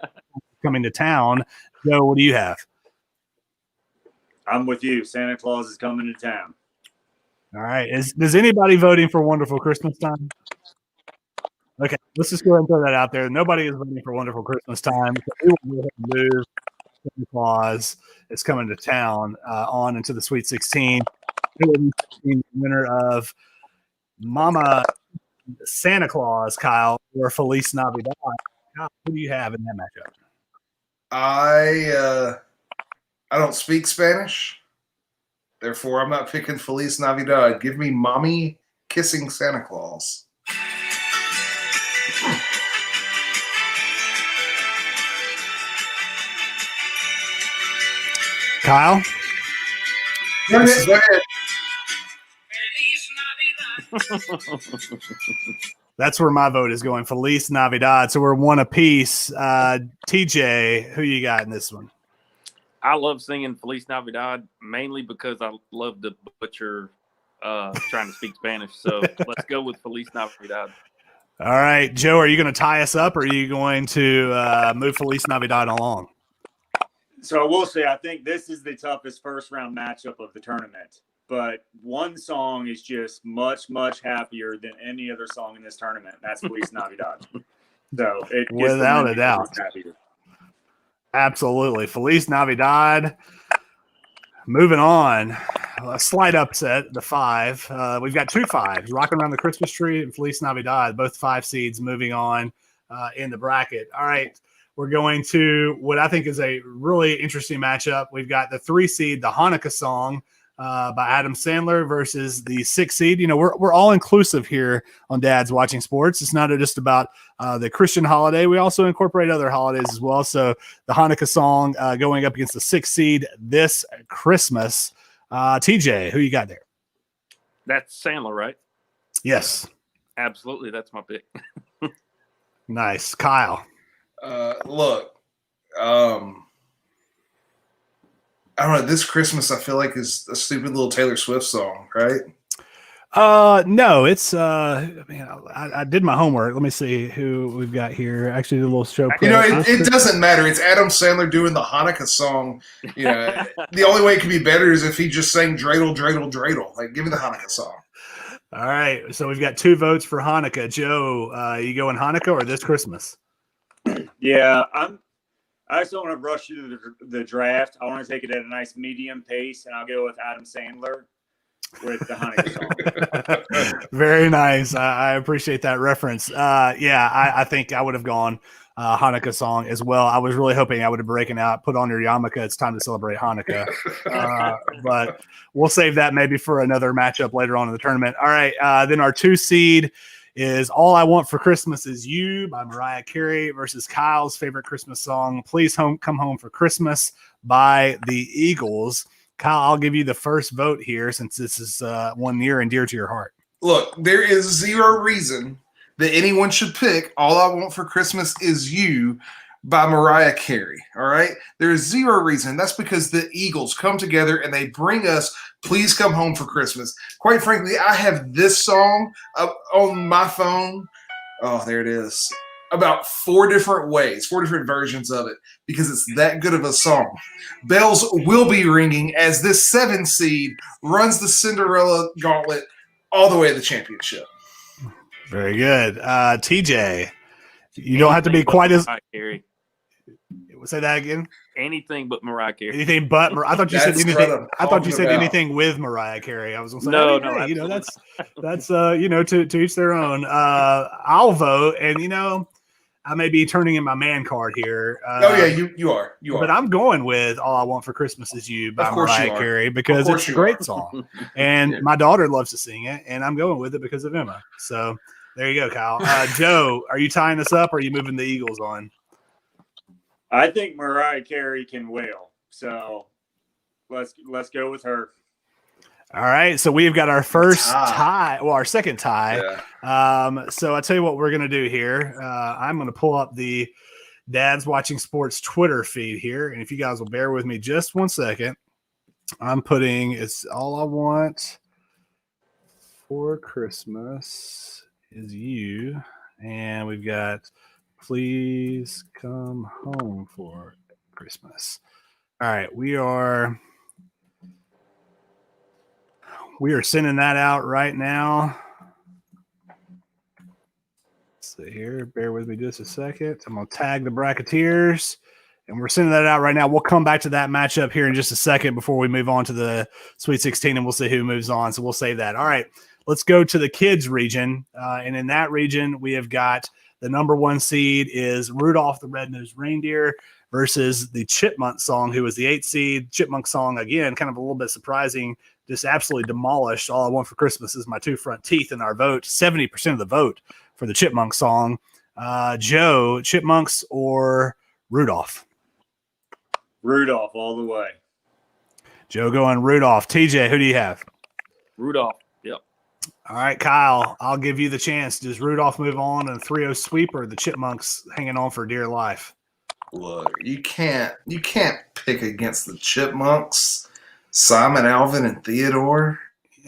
Coming to Town. Joe, what do you have? I'm with you. Santa Claus is Coming to Town. All right. Is anybody voting for Wonderful Christmas Time? Okay, let's just go ahead and throw that out there. Nobody is voting for Wonderful Christmas Time. So we will go ahead and move Santa Claus is Coming to Town on into the Sweet 16. The winner of Mama Santa Claus, Kyle, or Feliz Navidad. Kyle, who do you have in that matchup? I don't speak Spanish, therefore I'm not picking Feliz Navidad. Give me Mommy Kissing Santa Claus. Kyle? Go ahead. That's where my vote is going. Feliz Navidad. So we're 1 apiece. TJ, who you got in this one? I love singing Feliz Navidad mainly because I love the butcher trying to speak Spanish. So let's go with Feliz Navidad. All right, Joe, are you going to tie us up or are you going to move Feliz Navidad along? So I will say, I think this is the toughest first round matchup of the tournament. But one song is just much, much happier than any other song in this tournament. That's Feliz Navidad. So it without a doubt. Absolutely. Feliz Navidad. Moving on. A slight upset, the 5. We've got 2 5s, Rocking Around the Christmas Tree and Feliz Navidad, both 5 seeds moving on in the bracket. All right. We're going to what I think is a really interesting matchup. We've got the 3 seed, the Hanukkah song by Adam Sandler versus the 6 seed. You know, we're all inclusive here on Dad's Watching Sports. It's not just about the Christian holiday. We also incorporate other holidays as well. So the Hanukkah song going up against the 6 seed this Christmas. TJ, who you got there? That's Sandler, right? Yes. Absolutely, that's my pick. Nice. Kyle. Look, I don't know. This Christmas, I feel like is a stupid little Taylor Swift song, right? No, it's man, I did my homework. Let me see who we've got here. Actually, the little show. You know, it doesn't matter. It's Adam Sandler doing the Hanukkah song. You know, the only way it could be better is if he just sang "Dreidel, Dreidel, Dreidel." Like, give me the Hanukkah song. All right, so we've got 2 votes for Hanukkah. Joe, you going Hanukkah or this Christmas? Yeah, I just don't want to rush through the draft. I want to take it at a nice medium pace, and I'll go with Adam Sandler with the Hanukkah song. Very nice. I appreciate that reference. I think I would have gone Hanukkah song as well. I was really hoping I would have broken out, put on your yarmulke. It's time to celebrate Hanukkah. But we'll save that maybe for another matchup later on in the tournament. All right. Then our 2 seed is All I Want for Christmas Is You by Mariah Carey versus Kyle's favorite Christmas song, Please Come Home for Christmas by the Eagles. Kyle, I'll give you the first vote here since this is one near and dear to your heart. Look, there is zero reason that anyone should pick All I Want for Christmas Is You by Mariah Carey, all right? There is zero reason. That's because the Eagles come together and they bring us Please Come Home for Christmas. Quite frankly, I have this song up on my phone. Oh, there it is. About 4 different ways, 4 different versions of it, because it's that good of a song. Bells will be ringing as this 7 seed runs the Cinderella gauntlet all the way to the championship. Very good. TJ, you don't have to be quite as... Mariah Carey. Say that again. Anything but Mariah Carey. Anything but I thought you said That's anything. what I'm I thought you said talking about. anything with Mariah Carey. I was gonna say No, hey, no, you know absolutely that's to each their own. I'll vote, and I may be turning in my man card here. Oh yeah, you are. But I'm going with All I Want for Christmas Is You by Of course you Mariah are. Carey because Of course it's a you great are. song, and my daughter loves to sing it, and I'm going with it because of Emma. So there you go, Kyle. Joe, are you tying us up, or are you moving the Eagles on? I think Mariah Carey can wail, so let's go with her. All right, so we've got our first tie, well, our second tie. Yeah. So I tell you what we're gonna do here. I'm gonna pull up the Dad's Watching Sports Twitter feed here, and if you guys will bear with me just 1 second, I'm putting It's All I Want for Christmas Is You, and we've got Please Come Home for Christmas. All right, we are sending that out right now. Let's see here. Bear with me just a second. I'm going to tag the Bracketeers, and we're sending that out right now. We'll come back to that matchup here in just a second before we move on to the Sweet 16, and we'll see who moves on. So we'll save that. All right, let's go to the kids region. And in that region, we have got the number 1 seed is Rudolph the Red-Nosed Reindeer versus the Chipmunk song, who was the 8th seed. Chipmunk song, again, kind of a little bit surprising, just absolutely demolished All I Want for Christmas Is My Two Front Teeth in our vote. 70% of the vote for the Chipmunk song. Joe, Chipmunks or Rudolph? Rudolph all the way. Joe going Rudolph. TJ, who do you have? Rudolph. Yep. All right, Kyle, I'll give you the chance. Does Rudolph move on in a 3-0 sweep, or the Chipmunks hanging on for dear life? Look, you can't pick against the Chipmunks, Simon, Alvin, and Theodore.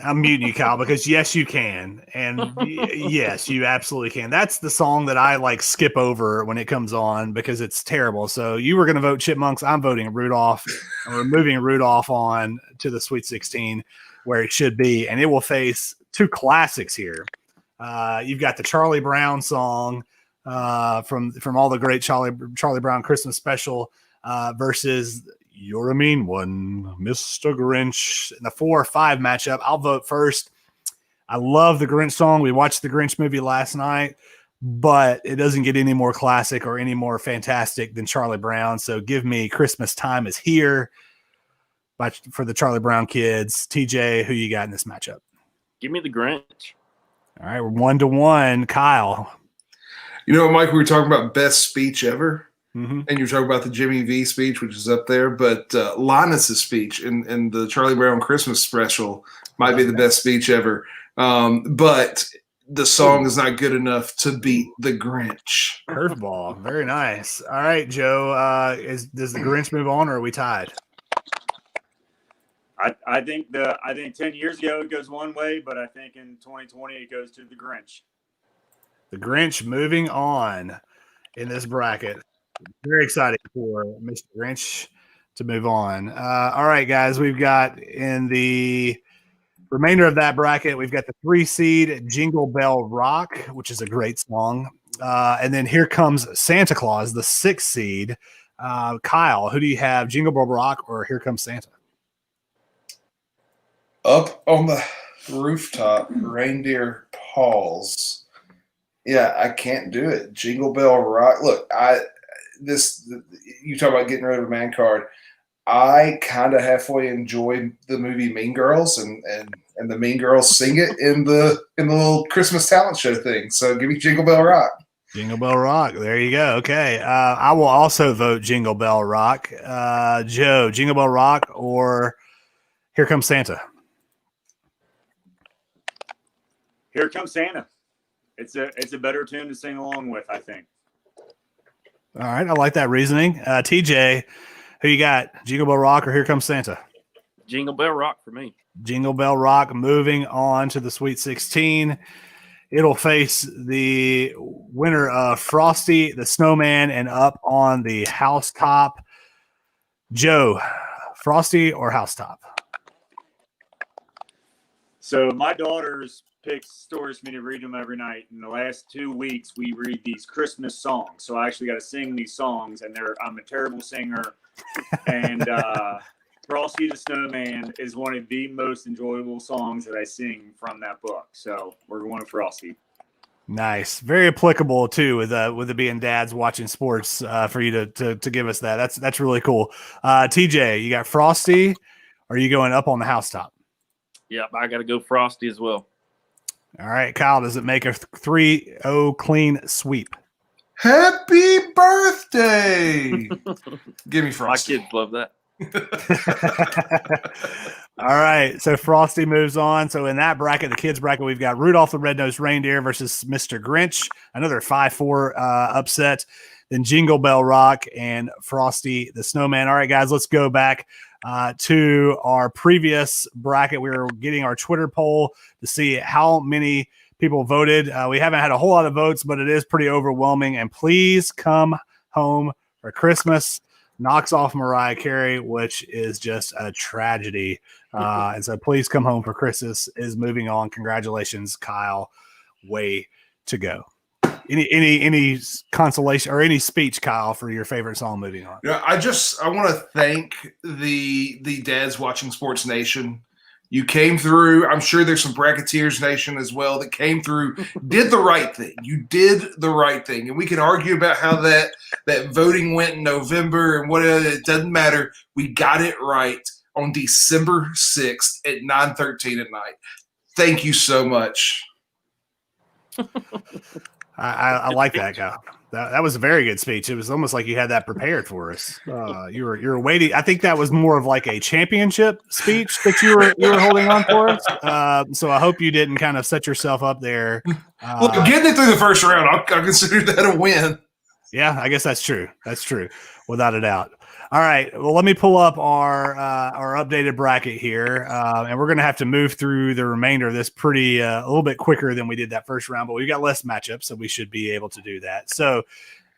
I'm muting you, Kyle, because yes, you can. And yes, you absolutely can. That's the song that I skip over when it comes on because it's terrible. So you were going to vote Chipmunks. I'm voting Rudolph. We're moving Rudolph on to the Sweet 16 where it should be. And it will face 2 classics here. You've got the Charlie Brown song from all the great Charlie Brown Christmas special versus You're a Mean One, Mr. Grinch. In the 4 or 5 matchup, I'll vote first. I love the Grinch song. We watched the Grinch movie last night, but it doesn't get any more classic or any more fantastic than Charlie Brown. So give me Christmas Time Is Here for the Charlie Brown kids. TJ, who you got in this matchup? Give me the Grinch. All right, we're 1-1. Kyle. You know, Mike, we were talking about best speech ever. Mm-hmm. And you're talking about the Jimmy V speech, which is up there, but Linus's speech in the Charlie Brown Christmas special might be the best speech ever. But the song is not good enough to beat the Grinch. Curveball. Very nice. All right, Joe. Does the Grinch move on, or are we tied? I think 10 years ago it goes one way, but I think in 2020 it goes to the Grinch. The Grinch moving on in this bracket. Very exciting for Mr. Grinch to move on. All right, guys. We've got in the remainder of that bracket, we've got the 3 seed Jingle Bell Rock, which is a great song. And then Here Comes Santa Claus, the 6 seed. Kyle, who do you have, Jingle Bell Rock or Here Comes Santa? Up on the rooftop, reindeer paws. Yeah, I can't do it. Jingle Bell Rock. Look, you talk about getting rid of a man card. I kind of halfway enjoy the movie Mean Girls, and the Mean Girls sing it in the little Christmas talent show thing. So give me Jingle Bell Rock. Jingle Bell Rock. There you go. Okay. I will also vote Jingle Bell Rock. Joe, Jingle Bell Rock or Here Comes Santa? Here Comes Santa. It's a better tune to sing along with, I think. All right. I like that reasoning. TJ, who you got? Jingle Bell Rock or Here Comes Santa? Jingle Bell Rock for me. Jingle Bell Rock moving on to the Sweet 16. It'll face the winner of Frosty the Snowman and Up on the Housetop. Joe, Frosty or Housetop? So my daughters pick stories for me to read them every night. In the last 2 weeks, we read these Christmas songs. So I actually got to sing these songs, and I'm a terrible singer. And Frosty the Snowman is one of the most enjoyable songs that I sing from that book. So we're going with Frosty. Nice, very applicable too with it being dads watching sports. For you to give us that, that's really cool. TJ, you got Frosty, or are you going Up on the Housetop? Yep, I got to go Frosty as well. All right, Kyle, does it make a 3-0 clean sweep? Happy birthday! Give me Frosty. My kids love that. All right, so Frosty moves on. So in that bracket, the kids bracket, we've got Rudolph the Red-Nosed Reindeer versus Mr. Grinch, another 5-4 upset. Then Jingle Bell Rock and Frosty the Snowman. All right, guys, let's go back to our previous bracket. We were getting our Twitter poll to see how many people voted. We haven't had a whole lot of votes, but it is pretty overwhelming. And Please Come Home for Christmas knocks off Mariah Carey, which is just a tragedy. And so Please Come Home for Christmas is moving on. Congratulations, Kyle. Way to go. Any consolation or any speech, Kyle, for your favorite song moving on? Yeah, I want to thank the dads watching Sports Nation. You came through. I'm sure there's some Bracketeers Nation as well that came through, did the right thing. You did the right thing. And we can argue about how that voting went in November and whatever. It doesn't matter. We got it right on December 6th at 9:13 at night. Thank you so much. I like that, guy. That was a very good speech. It was almost like you had that prepared for us. You were waiting. I think that was more of like a championship speech that you were holding on for us. So I hope you didn't kind of set yourself up there. Look, getting it through the first round, I'll consider that a win. Yeah, I guess that's true. That's true, without a doubt. All right. Well, let me pull up our updated bracket here, and we're going to have to move through the remainder of this pretty a little bit quicker than we did that first round, but we've got less matchups, so we should be able to do that. So,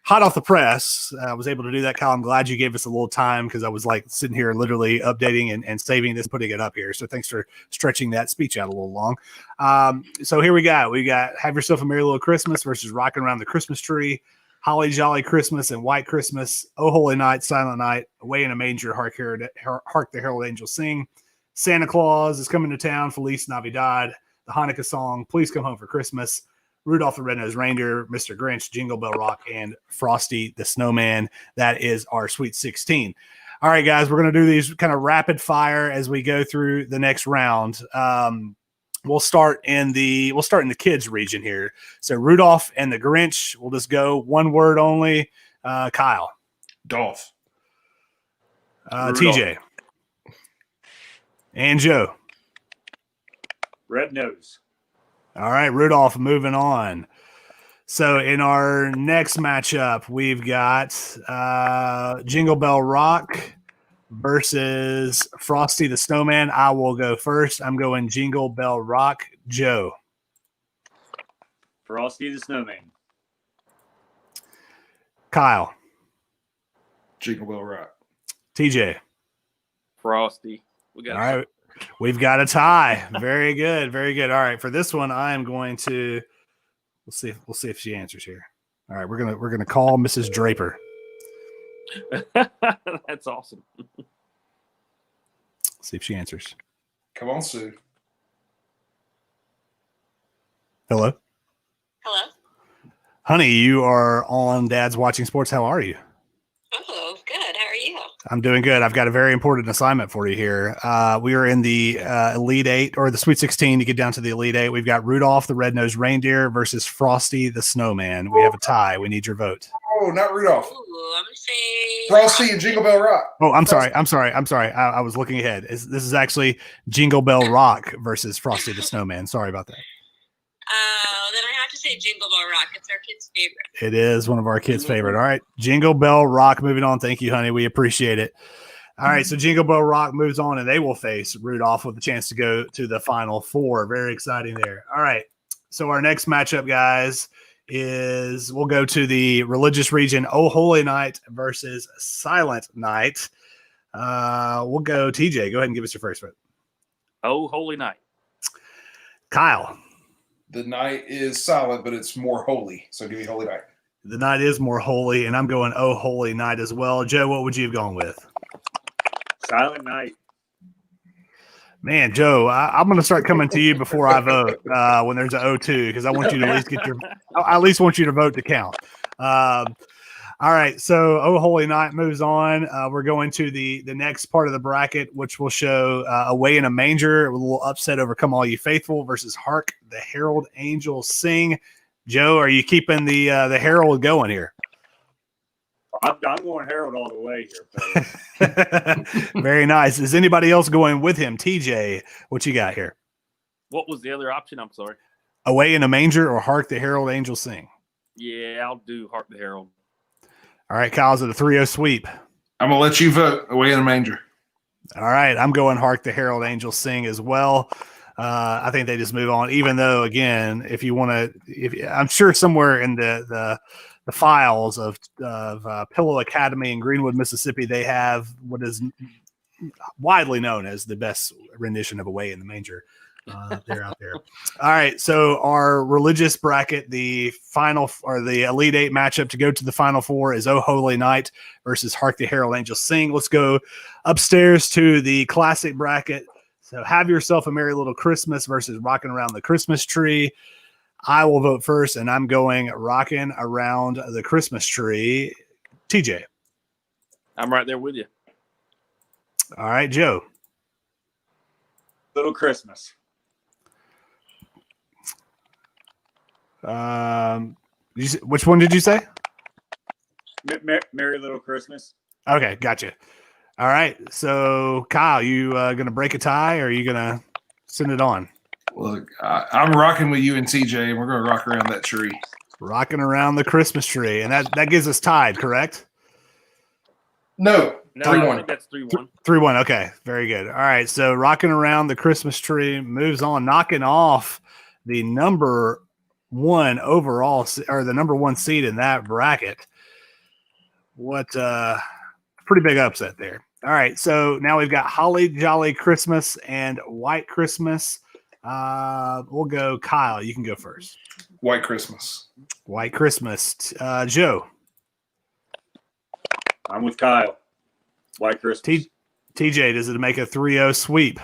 hot off the press, I was able to do that, Kyle. I'm glad you gave us a little time because I was like sitting here literally updating and saving this, putting it up here. So, thanks for stretching that speech out a little long. So, here we got Have Yourself a Merry Little Christmas versus Rocking Around the Christmas Tree. Holly Jolly Christmas and White Christmas, Oh Holy Night, Silent Night, Away in a Manger, Hark the Herald Angels Sing, Santa Claus is Coming to Town, Feliz Navidad, the Hanukkah song, Please Come Home for Christmas, Rudolph the Red-Nosed Reindeer, Mr. Grinch, Jingle Bell Rock, and Frosty the Snowman. That is our Sweet 16. All right, guys, we're going to do these kind of rapid fire as we go through the next round. We'll start in the kids region here. So Rudolph and the Grinch. We'll just go one word only. Kyle, Dolph, TJ, and Joe. Red nose. All right, Rudolph, moving on. So in our next matchup, we've got Jingle Bell Rock versus Frosty the Snowman. I will go first. I'm going Jingle Bell Rock. Joe. Frosty the Snowman. Kyle. Jingle Bell Rock. TJ. Frosty. All right. We've got a tie. Very good. Very good. All right. For this one, I am going to we'll see if she answers here. All right, we're gonna call Mrs. Draper. That's awesome. See if she answers. Come on, Sue. Hello. Hello. Honey, you are on Dad's Watching Sports. How are you? Oh, good. How are you? I'm doing good. I've got a very important assignment for you here. We are in the Elite Eight or the Sweet 16 to get down to the Elite Eight. We've got Rudolph the Red-Nosed Reindeer versus Frosty the Snowman. We have a tie. We need your vote. Oh, not Rudolph. Ooh, I'm gonna say Frosty and Jingle Bell Rock. Oh, I'm sorry. I was looking ahead. This is actually Jingle Bell Rock versus Frosty the Snowman. Sorry about that. Then I have to say Jingle Bell Rock. It's our kid's favorite. It is one of our kids' favorite. All right. Jingle Bell Rock moving on. Thank you, honey. We appreciate it. All right. So Jingle Bell Rock moves on and they will face Rudolph with a chance to go to the Final Four. Very exciting there. All right. So our next matchup, guys, is we'll go to the religious region, Oh Holy Night versus Silent Night. We'll go TJ. Go ahead and give us your first vote. Oh Holy Night. Kyle. The night is silent, but it's more holy. So give me Holy Night. The night is more holy, and I'm going Oh Holy Night as well. Joe, what would you have gone with? Silent Night. Man, Joe, I'm going to start coming to you before I vote when there's an 0-2 because I want you to at least I at least want you to vote to count. All right, so Oh Holy Night moves on. We're going to the next part of the bracket, which will show Away in a Manger, a little upset over Come All You Faithful versus Hark the Herald Angels Sing. Joe, are you keeping the Herald going here? I'm going Herald all the way here. Very nice. Is anybody else going with him? TJ, what you got here? What was the other option? I'm sorry. Away in a Manger or Hark the Herald Angels Sing? Yeah, I'll do Hark the Herald. All right, Kyle's at a 3-0 sweep. I'm going to let you vote Away in a Manger. All right, I'm going Hark the Herald Angels Sing as well. I think they just move on, even though, again, if you want to, I'm sure somewhere in the files of Pillow Academy in Greenwood, Mississippi, they have what is widely known as the best rendition of Away in the Manger. They're out there. All right. So our religious bracket, the final or the Elite Eight matchup to go to the Final Four is Oh Holy Night versus Hark the Herald Angels Sing. Let's go upstairs to the classic bracket. So Have Yourself a Merry Little Christmas versus Rocking Around the Christmas Tree. I will vote first, and I'm going Rocking Around the Christmas Tree. TJ. I'm right there with you. All right, Joe. Little Christmas. Which one did you say? Merry Little Christmas. Okay, gotcha. All right, so Kyle, you gonna break a tie, or are you gonna send it on? Look, I'm rocking with you and TJ, and we're going to rock around that tree. Rocking around the Christmas tree, and that gives us tied, correct? No, No, I think that's 3-1. 3-1. Okay, very good. All right, so Rocking Around the Christmas Tree moves on, knocking off the number one overall, or the number one seed in that bracket. What pretty big upset there. All right, so now we've got Holly Jolly Christmas and White Christmas. We'll go Kyle. You can go first. White Christmas. White Christmas. Joe. I'm with Kyle. White Christmas. TJ, does it make a 3-0 sweep?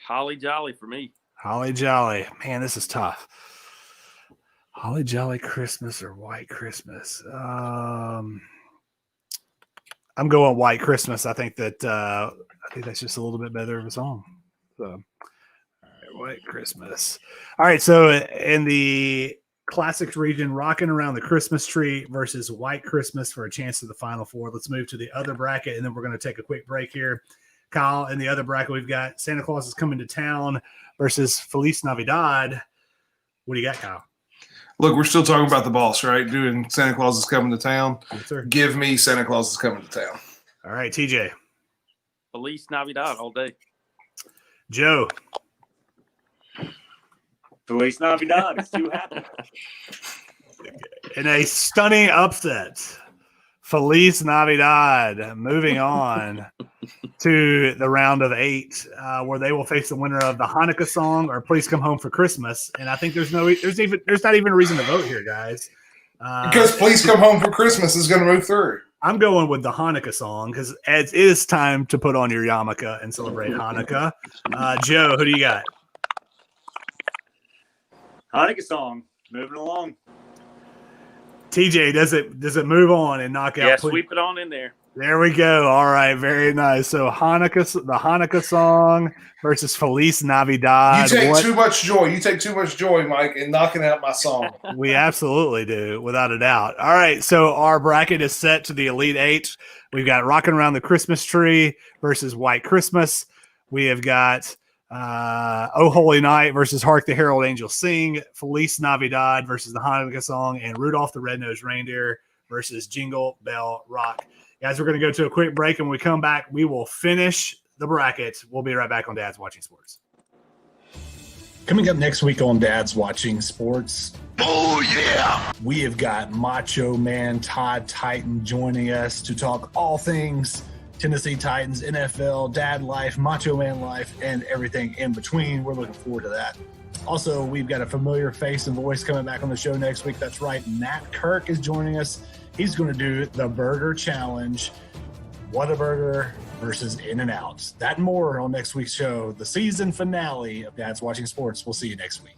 Holly Jolly for me. Holly Jolly. Man, this is tough. Holly Jolly Christmas or White Christmas? I'm going White Christmas. I think that's just a little bit better of a song. So, all right, White Christmas. All right, so in the Classics region, Rocking Around the Christmas Tree versus White Christmas for a chance to the Final Four. Let's move to the other bracket, and then we're going to take a quick break here. Kyle, in the other bracket, we've got Santa Claus is Coming to Town versus Feliz Navidad. What do you got, Kyle? Look, we're still talking about the boss, right? Doing Santa Claus is coming to town. Yes, sir. Give me Santa Claus is coming to town. All right, TJ. Feliz Navidad all day. Joe. Feliz Navidad. It's too happy. In a stunning upset, Feliz Navidad. Moving on to the round of 8, where they will face the winner of the Hanukkah song or "Please Come Home for Christmas." And I think there's not even a reason to vote here, guys. Because "Please Come Home for Christmas" is going to move through. I'm going with the Hanukkah song because it is time to put on your yarmulke and celebrate Hanukkah. Joe, who do you got? Hanukkah song. Moving along. TJ, does it move on and knock out? Yeah, sweep it on in there. There we go. All right, very nice. So the Hanukkah song versus Feliz Navidad. You take too much joy. You take too much joy, Mike, in knocking out my song. We absolutely do, without a doubt. All right, so our bracket is set to the Elite 8. We've got Rocking Around the Christmas Tree versus White Christmas. We have got Oh Holy Night versus Hark the Herald Angels Sing, Feliz Navidad versus the Hanukkah song, and Rudolph the Red-Nosed Reindeer versus Jingle Bell Rock. Guys, we're going to go to a quick break, and when we come back, we will finish the bracket. We'll be right back on Dad's Watching Sports. Coming up next week on Dad's Watching Sports. Oh, yeah. We have got Macho Man Todd Titan joining us to talk all things Tennessee Titans, NFL, dad life, Macho Man life, and everything in between. We're looking forward to that. Also, we've got a familiar face and voice coming back on the show next week. That's right. Matt Kirk is joining us. He's going to do the Burger Challenge. Whataburger versus In-N-Out. That and more on next week's show, the season finale of Dad's Watching Sports. We'll see you next week.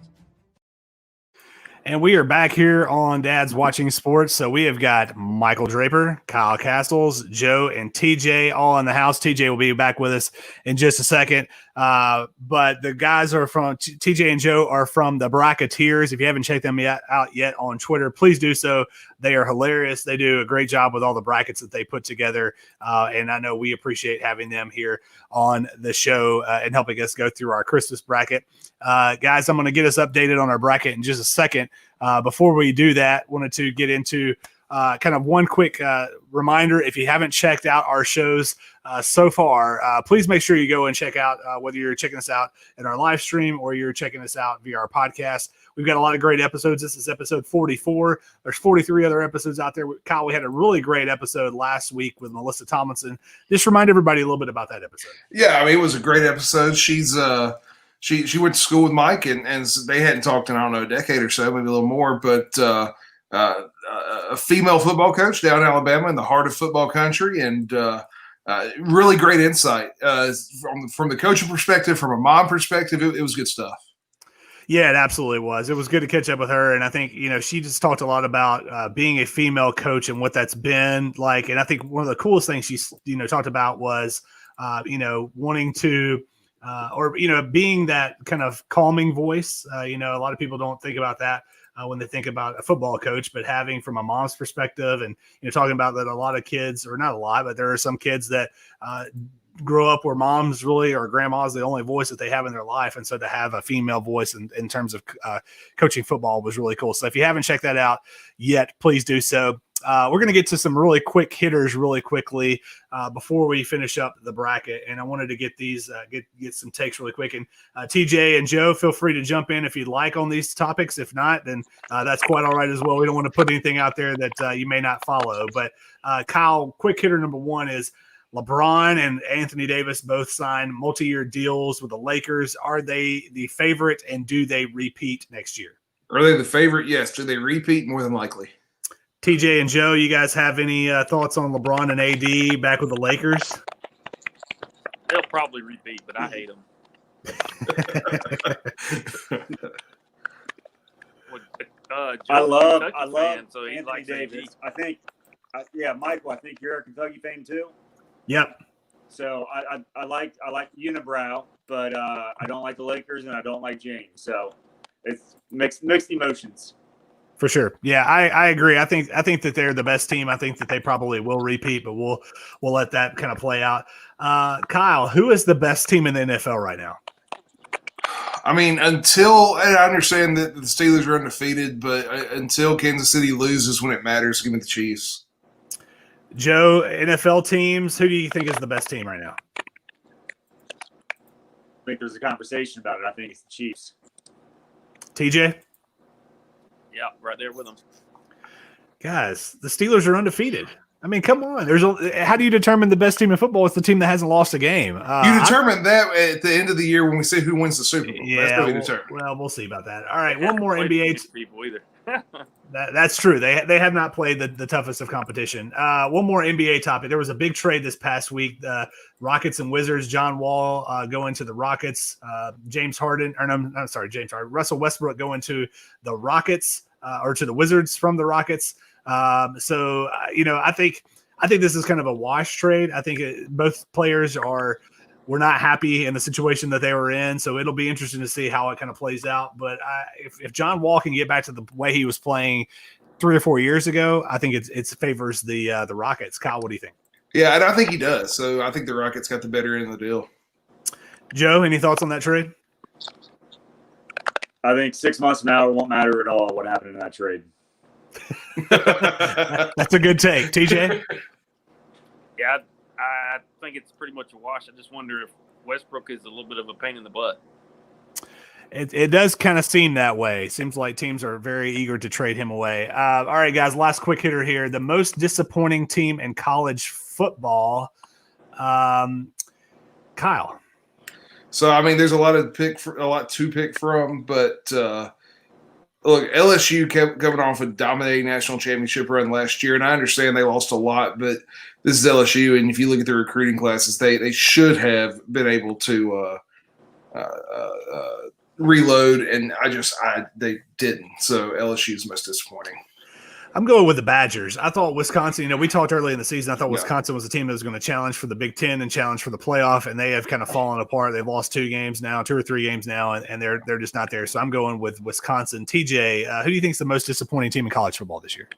And we are back here on Dad's Watching Sports. So we have got Michael Draper, Kyle Castles, Joe, and TJ all in the house. TJ will be back with us in just a second. But the guys are from TJ and Joe are from the Bracketeers. If you haven't checked them out yet on Twitter, please do so. They are hilarious. They do a great job with all the brackets that they put together. And I know we appreciate having them here on the show and helping us go through our Christmas bracket. Guys, I'm going to get us updated on our bracket in just a second. Before we do that, wanted to get into kind of one quick reminder. If you haven't checked out our shows so far, please make sure you go and check out whether you're checking us out in our live stream or you're checking us out via our podcast. We've got a lot of great episodes. This is episode 44. There's 43 other episodes out there. Kyle, we had a really great episode last week with Melissa Tomlinson. Just remind everybody a little bit about that episode. Yeah, I mean, it was a great episode. She's she went to school with Mike, and they hadn't talked in, I don't know, a decade or so, maybe a little more, but a female football coach down in Alabama in the heart of football country, and really great insight from the coaching perspective, from a mom perspective. It was good stuff. Yeah, it absolutely was. It was good to catch up with her. And I think, she just talked a lot about being a female coach and what that's been like. And I think one of the coolest things she, talked about was, wanting to, being that kind of calming voice. A lot of people don't think about that when they think about a football coach, but having from a mom's perspective and, talking about that a lot of kids, or not a lot, but there are some kids that grow up where mom's really or grandma's the only voice that they have in their life. And so to have a female voice in terms of coaching football was really cool. So if you haven't checked that out yet, please do so. We're going to get to some really quick hitters really quickly before we finish up the bracket. And I wanted to get these, get some takes really quick. And TJ and Joe, feel free to jump in if you'd like on these topics. If not, then that's quite all right as well. We don't want to put anything out there that you may not follow. But Kyle, quick hitter number one is LeBron and Anthony Davis both signed multi-year deals with the Lakers. Are they the favorite, and do they repeat next year? Are they the favorite? Yes. Do they repeat? More than likely. TJ and Joe, you guys have any thoughts on LeBron and AD back with the Lakers? They'll probably repeat, but I hate them. I love so he Anthony likes Davis. I think, Michael, I think you're a Kentucky fan too. Yep. So I like Unibrow, but I don't like the Lakers and I don't like James. So it's mixed emotions. For sure. Yeah, I agree. I think that they're the best team. I think that they probably will repeat, but we'll let that kind of play out. Kyle, who is the best team in the NFL right now? I mean, and I understand that the Steelers are undefeated, but until Kansas City loses when it matters, give me the Chiefs. Joe, NFL teams, who do you think is the best team right now? I think there's a conversation about it. I think it's the Chiefs. TJ? Yeah, right there with them. Guys, the Steelers are undefeated. I mean, come on. How do you determine the best team in football? It's the team that hasn't lost a game. You determine that at the end of the year when we say who wins the Super Bowl. Yeah, that's what we determine. Well, we'll see about that. All right, one more NBA. People either. That's true. They have not played the toughest of competition. One more NBA topic. There was a big trade this past week. Rockets and Wizards. John Wall going to the Rockets. Russell Westbrook going to the Rockets or to the Wizards from the Rockets. I think this is kind of a wash trade. I think both players were not happy in the situation that they were in, so it'll be interesting to see how it kind of plays out. But if John Wall can get back to the way he was playing 3 or 4 years ago, I think it favors the Rockets. Kyle, what do you think? Yeah, and I think he does. So I think the Rockets got the better end of the deal. Joe, any thoughts on that trade? I think 6 months from now it won't matter at all what happened in that trade. That's a good take. TJ? Yeah, I think it's pretty much a wash. I just wonder if Westbrook is a little bit of a pain in the butt. It does kind of seem that way. Seems like teams are very eager to trade him away. All right, guys, last quick hitter here. The most disappointing team in college football. Kyle. So, I mean, there's a lot to pick from, but look, LSU kept coming off a dominating national championship run last year, and I understand they lost a lot, but this is LSU, and if you look at the recruiting classes, they should have been able to reload, and they didn't. So LSU is most disappointing. I'm going with the Badgers. I thought Wisconsin, we talked early in the season. I thought Wisconsin was a team that was going to challenge for the Big Ten and challenge for the playoff, and they have kind of fallen apart. They've lost 2 or 3 games now, and they're just not there. So I'm going with Wisconsin. TJ, who do you think is the most disappointing team in college football this year?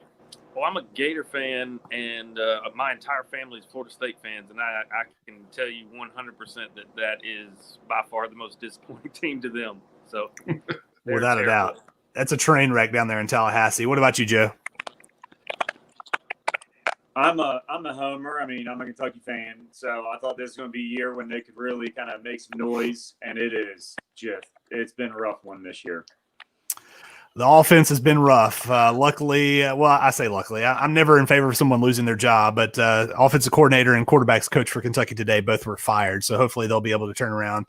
Well, I'm a Gator fan, and my entire family is Florida State fans, and I can tell you 100% that is by far the most disappointing team to them. So, without a doubt, that's a train wreck down there in Tallahassee. What about you, Joe? I'm a homer. I mean, I'm a Kentucky fan, so I thought this was going to be a year when they could really kind of make some noise, and it's been a rough one this year. The offense has been rough. Luckily, I say luckily. I'm never in favor of someone losing their job, but offensive coordinator and quarterbacks coach for Kentucky today both were fired, so hopefully they'll be able to turn around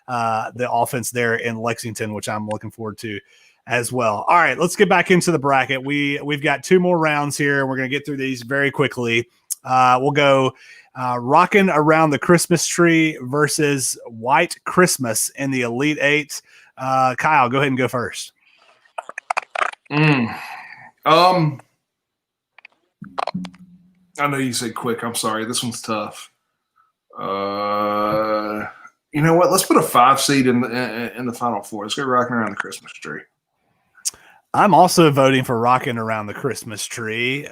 the offense there in Lexington, which I'm looking forward to as well. All right, let's get back into the bracket. We've got 2 more rounds here. We're going to get through these very quickly. We'll go rocking around the Christmas tree versus White Christmas in the Elite 8. Kyle, go ahead and go first. I know you said quick. I'm sorry. This one's tough. You know what? Let's put a 5 seed in the Final Four. Let's go rocking around the Christmas tree. I'm also voting for rocking around the Christmas tree.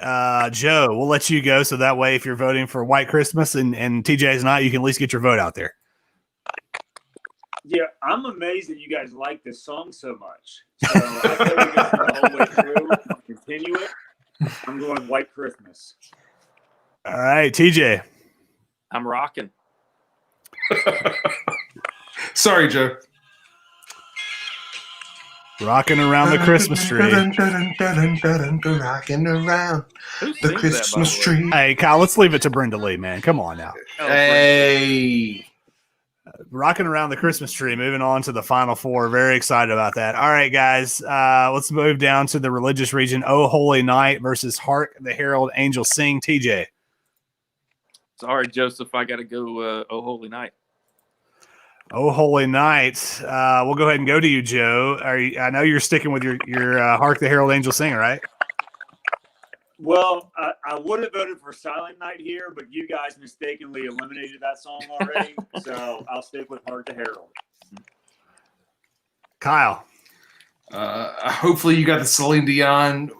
Joe, we'll let you go, so that way if you're voting for White Christmas and TJ's not, you can at least get your vote out there. Yeah, I'm amazed that you guys like this song so much. So I played this the whole way through. I'll continue it. I'm going White Christmas. All right, TJ. I'm rocking. Sorry, Joe. Rocking around the Christmas tree. Rocking around the Christmas tree. Hey, Kyle, let's leave it to Brenda Lee, man. Come on now. Hey. Rocking around the Christmas tree. Moving on to the Final Four. Very excited about that. All right, guys. Let's move down to the religious region. Oh Holy Night versus Hark the Herald Angels Sing. TJ. Sorry, Joseph. I got to go Oh Holy Night. Oh Holy Night. We'll go ahead and go to you, Joe. I know you're sticking with your Hark the Herald Angels Sing, right? Well, I would have voted for Silent Night here, but you guys mistakenly eliminated that song already, so I'll stick with Hark the Herald. Kyle. Hopefully you got the Celine Dion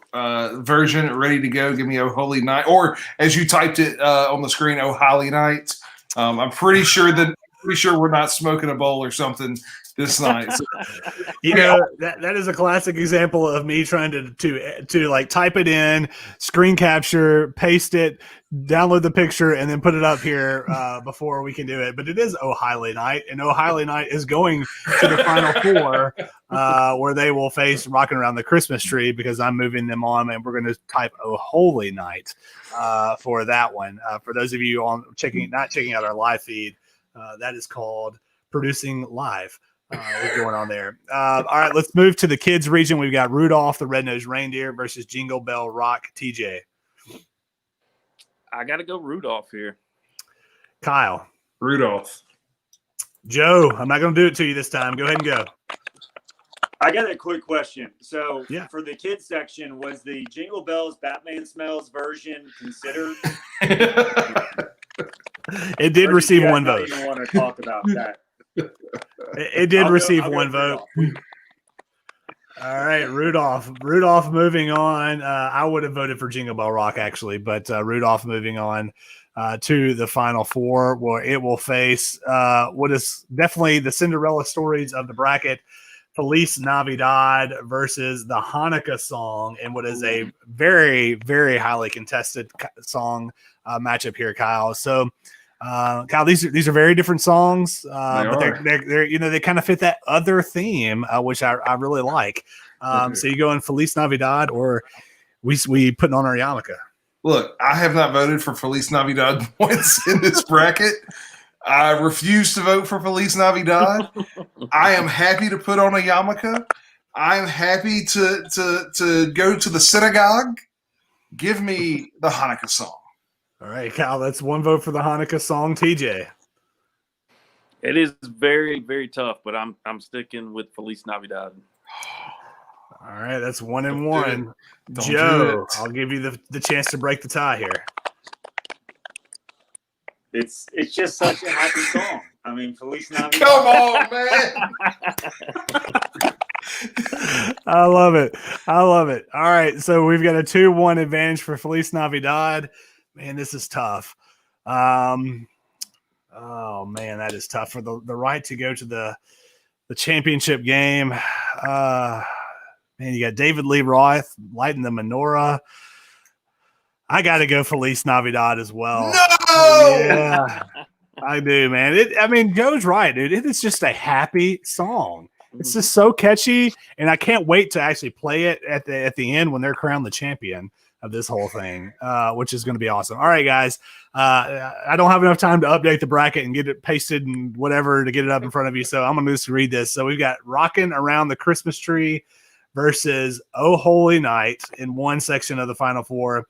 version ready to go. Give me Oh Holy Night. Or as you typed it on the screen, Oh Holy Night. I'm pretty sure that pretty sure we're not smoking a bowl or something this night. So, that is a classic example of me trying to like type it in, screen capture, paste it, download the picture, and then put it up here before we can do it. But it is O'Reilly night, and O'Reilly night is going to the Final Four, where they will face Rocking Around the Christmas Tree, because I'm moving them on, and we're going to type O'Holy night for that one. For those of you not checking out our live feed, that is called Producing Live. What's going on there? All right, let's move to the kids region. We've got Rudolph the Red-Nosed Reindeer versus Jingle Bell Rock. TJ. I got to go Rudolph here. Kyle. Rudolph. Joe, I'm not going to do it to you this time. Go ahead and go. I got a quick question. So yeah. For the kids section, was the Jingle Bells Batman Smells version considered? It did receive one vote. I don't even want to talk about that. It did receive one vote. All right, Rudolph. Rudolph moving on. I would have voted for Jingle Bell Rock, actually, but Rudolph moving on to the Final Four, where it will face what is definitely the Cinderella stories of the bracket, Feliz Navidad versus the Hanukkah song, and what is a very, very highly contested song matchup here, Kyle. So, Kyle, these are very different songs, but they're they kind of fit that other theme, which I really like. So you go in Feliz Navidad, or we putting on our yarmulke? Look, I have not voted for Feliz Navidad once in this bracket. I refuse to vote for Feliz Navidad. I am happy to put on a yarmulke. I'm happy to go to the synagogue. Give me the Hanukkah song. All right, Kyle, that's one vote for the Hanukkah song. TJ. It is very, very tough, but I'm sticking with Feliz Navidad. All right, that's 1-1. Joe, I'll give you the chance to break the tie here. It's just such a happy song. I mean, Feliz Navidad. Come on, man. I love it. All right, so we've got a 2-1 advantage for Feliz Navidad. Man, this is tough. Oh man, that is tough for the right to go to the championship game. Man, you got David Lee Roth lighting the menorah. I got to go Feliz Navidad as well. No! Yeah, I do, man. Joe's right, dude. It is just a happy song. It's just so catchy, and I can't wait to actually play it at the end when they're crowned the champion of this whole thing, which is going to be awesome. All right, guys. I don't have enough time to update the bracket and get it pasted and whatever to get it up in front of you, so I'm going to just read this. So we've got Rockin' Around the Christmas Tree versus Oh Holy Night in one section of the Final Four.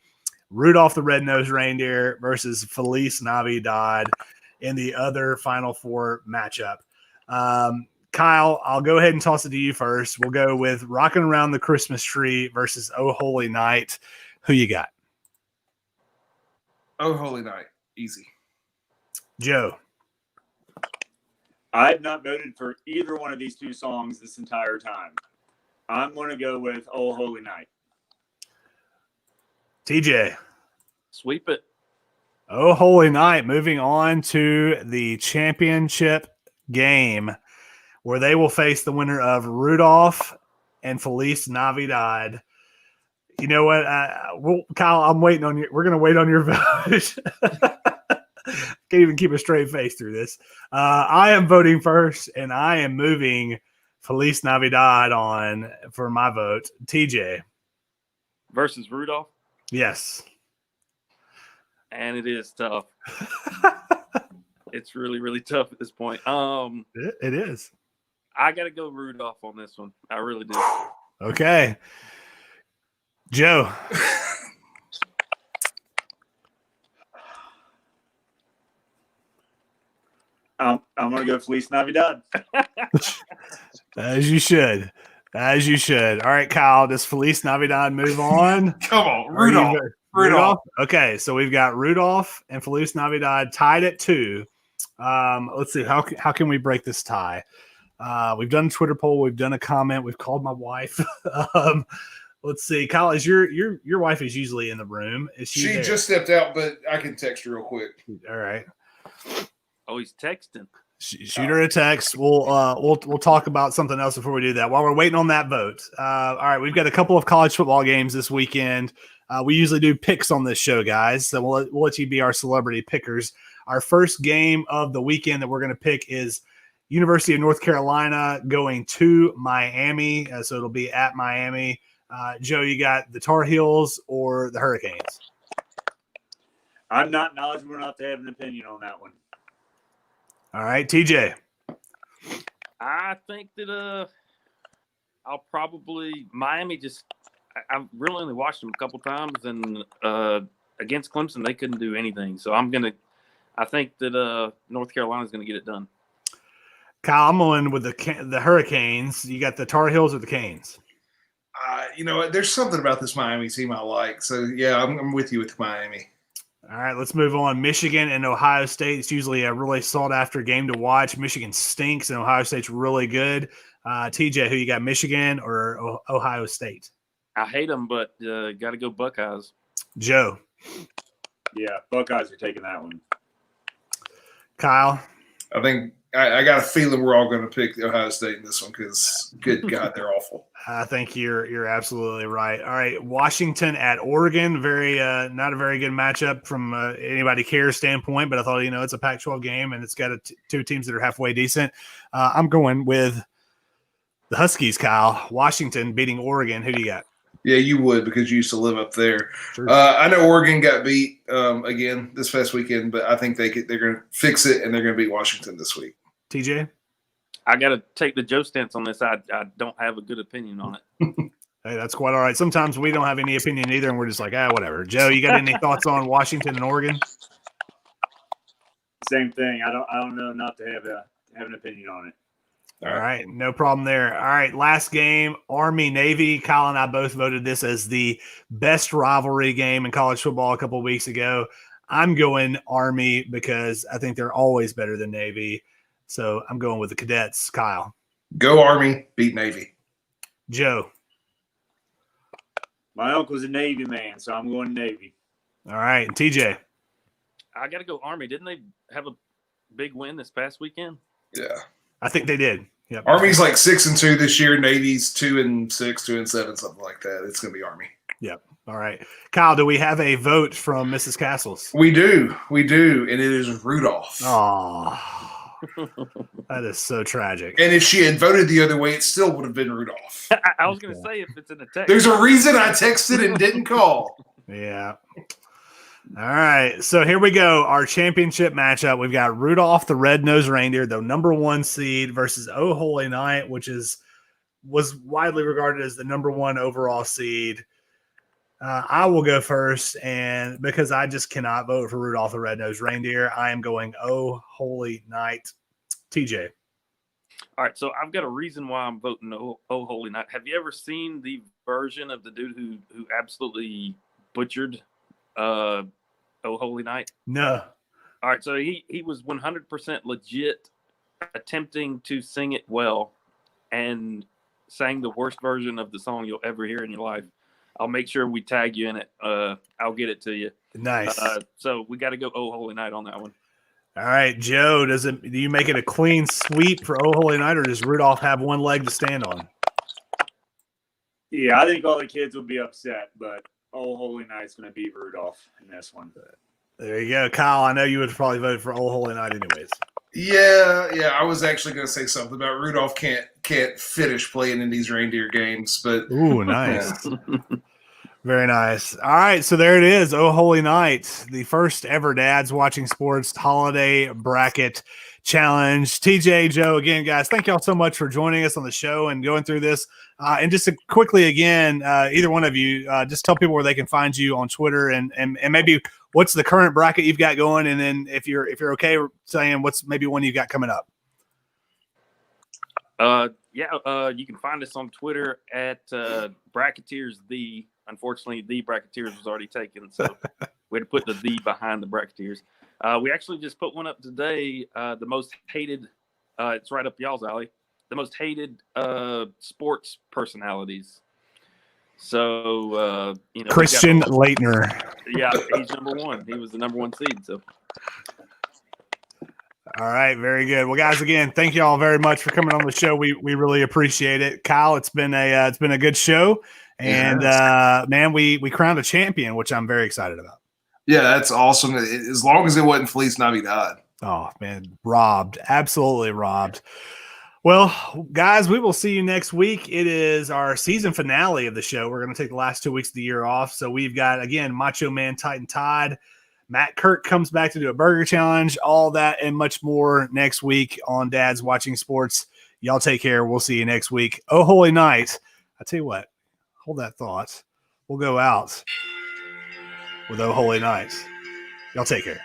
Rudolph the Red-Nosed Reindeer versus Feliz Navidad in the other Final Four matchup. Kyle, I'll go ahead and toss it to you first. We'll go with Rockin' Around the Christmas Tree versus Oh Holy Night. Who you got? Oh Holy Night. Easy. Joe. I have not voted for either one of these two songs this entire time. I'm going to go with Oh Holy Night. TJ. Sweep it. Oh Holy Night. Moving on to the championship game, where they will face the winner of Rudolph and Feliz Navidad. You know what, Kyle? I'm waiting on you. We're going to wait on your vote. Can't even keep a straight face through this. I am voting first, and I am moving Feliz Navidad on for my vote. TJ versus Rudolph. Yes, and it is tough. It's really, really tough at this point. It is. I got to go Rudolph on this one. I really do. Okay. Joe. I'm going to go Feliz Navidad. As you should. All right, Kyle, does Feliz Navidad move on? Come on, Rudolph. Okay, so we've got Rudolph and Feliz Navidad tied at 2. Let's see, how can we break this tie? We've done a Twitter poll. We've done a comment. We've called my wife. Let's see, Kyle, is your wife is usually in the room. Is she there? Just stepped out, but I can text her real quick. All right. Oh, he's texting. Shoot her a text. We'll talk about something else before we do that. While we're waiting on that vote, all right, we've got a couple of college football games this weekend. We usually do picks on this show, guys, so we'll let you be our celebrity pickers. Our first game of the weekend that we're going to pick is University of North Carolina going to Miami, so it'll be at Miami. Joe, you got the Tar Heels or the Hurricanes? I'm not knowledgeable enough to have an opinion on that one. All right, TJ. I think that I'll probably Miami. I've really only watched them a couple times, and against Clemson they couldn't do anything. So I think that North Carolina's gonna get it done. Kyle, I'm going with the Hurricanes. You got the Tar Heels or the Canes? You know what? There's something about this Miami team I like. So yeah, I'm with you with Miami. All right, let's move on. Michigan and Ohio State. It's usually a really sought-after game to watch. Michigan stinks, and Ohio State's really good. TJ, who you got, Michigan or Ohio State? I hate them, but got to go Buckeyes. Joe? Yeah, Buckeyes are taking that one. Kyle? I think I got a feeling we're all going to pick Ohio State in this one because, good God, they're awful. I think you're absolutely right. All right, Washington at Oregon. Very not a very good matchup from anybody cares standpoint, but I thought it's a Pac-12 game and it's got two teams that are halfway decent. I'm going with the Huskies. Kyle, Washington beating Oregon. Who do you got? Yeah, you would because you used to live up there. Sure. I know Oregon got beat again this past weekend, but I think they're going to fix it and they're going to beat Washington this week. TJ? I got to take the Joe stance on this. I don't have a good opinion on it. Hey, that's quite all right. Sometimes we don't have any opinion either, and we're just like, whatever. Joe, you got any thoughts on Washington and Oregon? Same thing. I don't know enough to have an opinion on it. All right, no problem there. All right, last game, Army-Navy. Kyle and I both voted this as the best rivalry game in college football a couple of weeks ago. I'm going Army because I think they're always better than Navy. So I'm going with the Cadets. Kyle? Go Army, beat Navy. Joe? My uncle's a Navy man, so I'm going Navy. All right, and TJ? I got to go Army. Didn't they have a big win this past weekend? Yeah. I think they did. Yep. Army's like 6-2 this year. Navy's 2-6, 2-7, something like that. It's going to be Army. Yep. All right. Kyle, do we have a vote from Mrs. Castles? We do. And it is Rudolph. Oh, that is so tragic. And if she had voted the other way, it still would have been Rudolph. I was going to say if it's in the text. There's a reason I texted and didn't call. Yeah. All right. So here we go. Our championship matchup. We've got Rudolph the Red-Nosed Reindeer, the number 1 seed, versus Oh Holy Night, which was widely regarded as the number 1 overall seed. I will go first, and because I just cannot vote for Rudolph the Red-Nosed Reindeer, I am going Oh Holy Night. TJ. All right, so I've got a reason why I'm voting Oh Holy Night. Have you ever seen the version of the dude who absolutely butchered Oh Holy Night? No. All right, so he was 100% legit attempting to sing it well and sang the worst version of the song you'll ever hear in your life. I'll make sure we tag you in it. I'll get it to you. Nice. So we got to go Oh Holy Night on that one. All right, Joe, do you make it a clean sweep for Oh Holy Night, or does Rudolph have one leg to stand on? Yeah, I think all the kids will be upset, but Oh Holy Night's going to beat Rudolph in this one. There you go. Kyle, I know you would probably vote for Oh Holy Night anyways. Yeah. I was actually going to say something about Rudolph can't finish playing in these reindeer games, but ooh, nice. Very nice. All right, so there it is. Oh Holy Night, the first ever Dads Watching Sports holiday bracket challenge. TJ, Joe, again, guys, thank y'all so much for joining us on the show and going through this. And just to quickly, again, either one of you, just tell people where they can find you on Twitter and maybe what's the current bracket you've got going, and then if you're okay saying what's maybe one you've got coming up. You can find us on Twitter at Bracketeers. Unfortunately, the Bracketeers was already taken, so we had to put the behind the Bracketeers. We actually just put one up today. The most hated, it's right up y'all's alley. The most hated sports personalities. So Christian Leitner. Yeah, he's number 1. He was the number 1 seed. So. All right, very good. Well, guys, again, thank you all very much for coming on the show. We really appreciate it. Kyle, it's been a good show, and man, we crowned a champion, which I'm very excited about. Yeah, that's awesome. As long as it wasn't Felice Navidad. Oh man, robbed, absolutely robbed. Well, guys, we will see you next week. It is our season finale of the show. We're going to take the last 2 weeks of the year off, so we've got again Macho Man Titan Todd. Matt Kirk comes back to do a burger challenge, all that and much more next week on Dad's Watching Sports. Y'all take care. We'll see you next week. Oh, holy night. I tell you what, hold that thought. We'll go out with Oh, holy night. Y'all take care.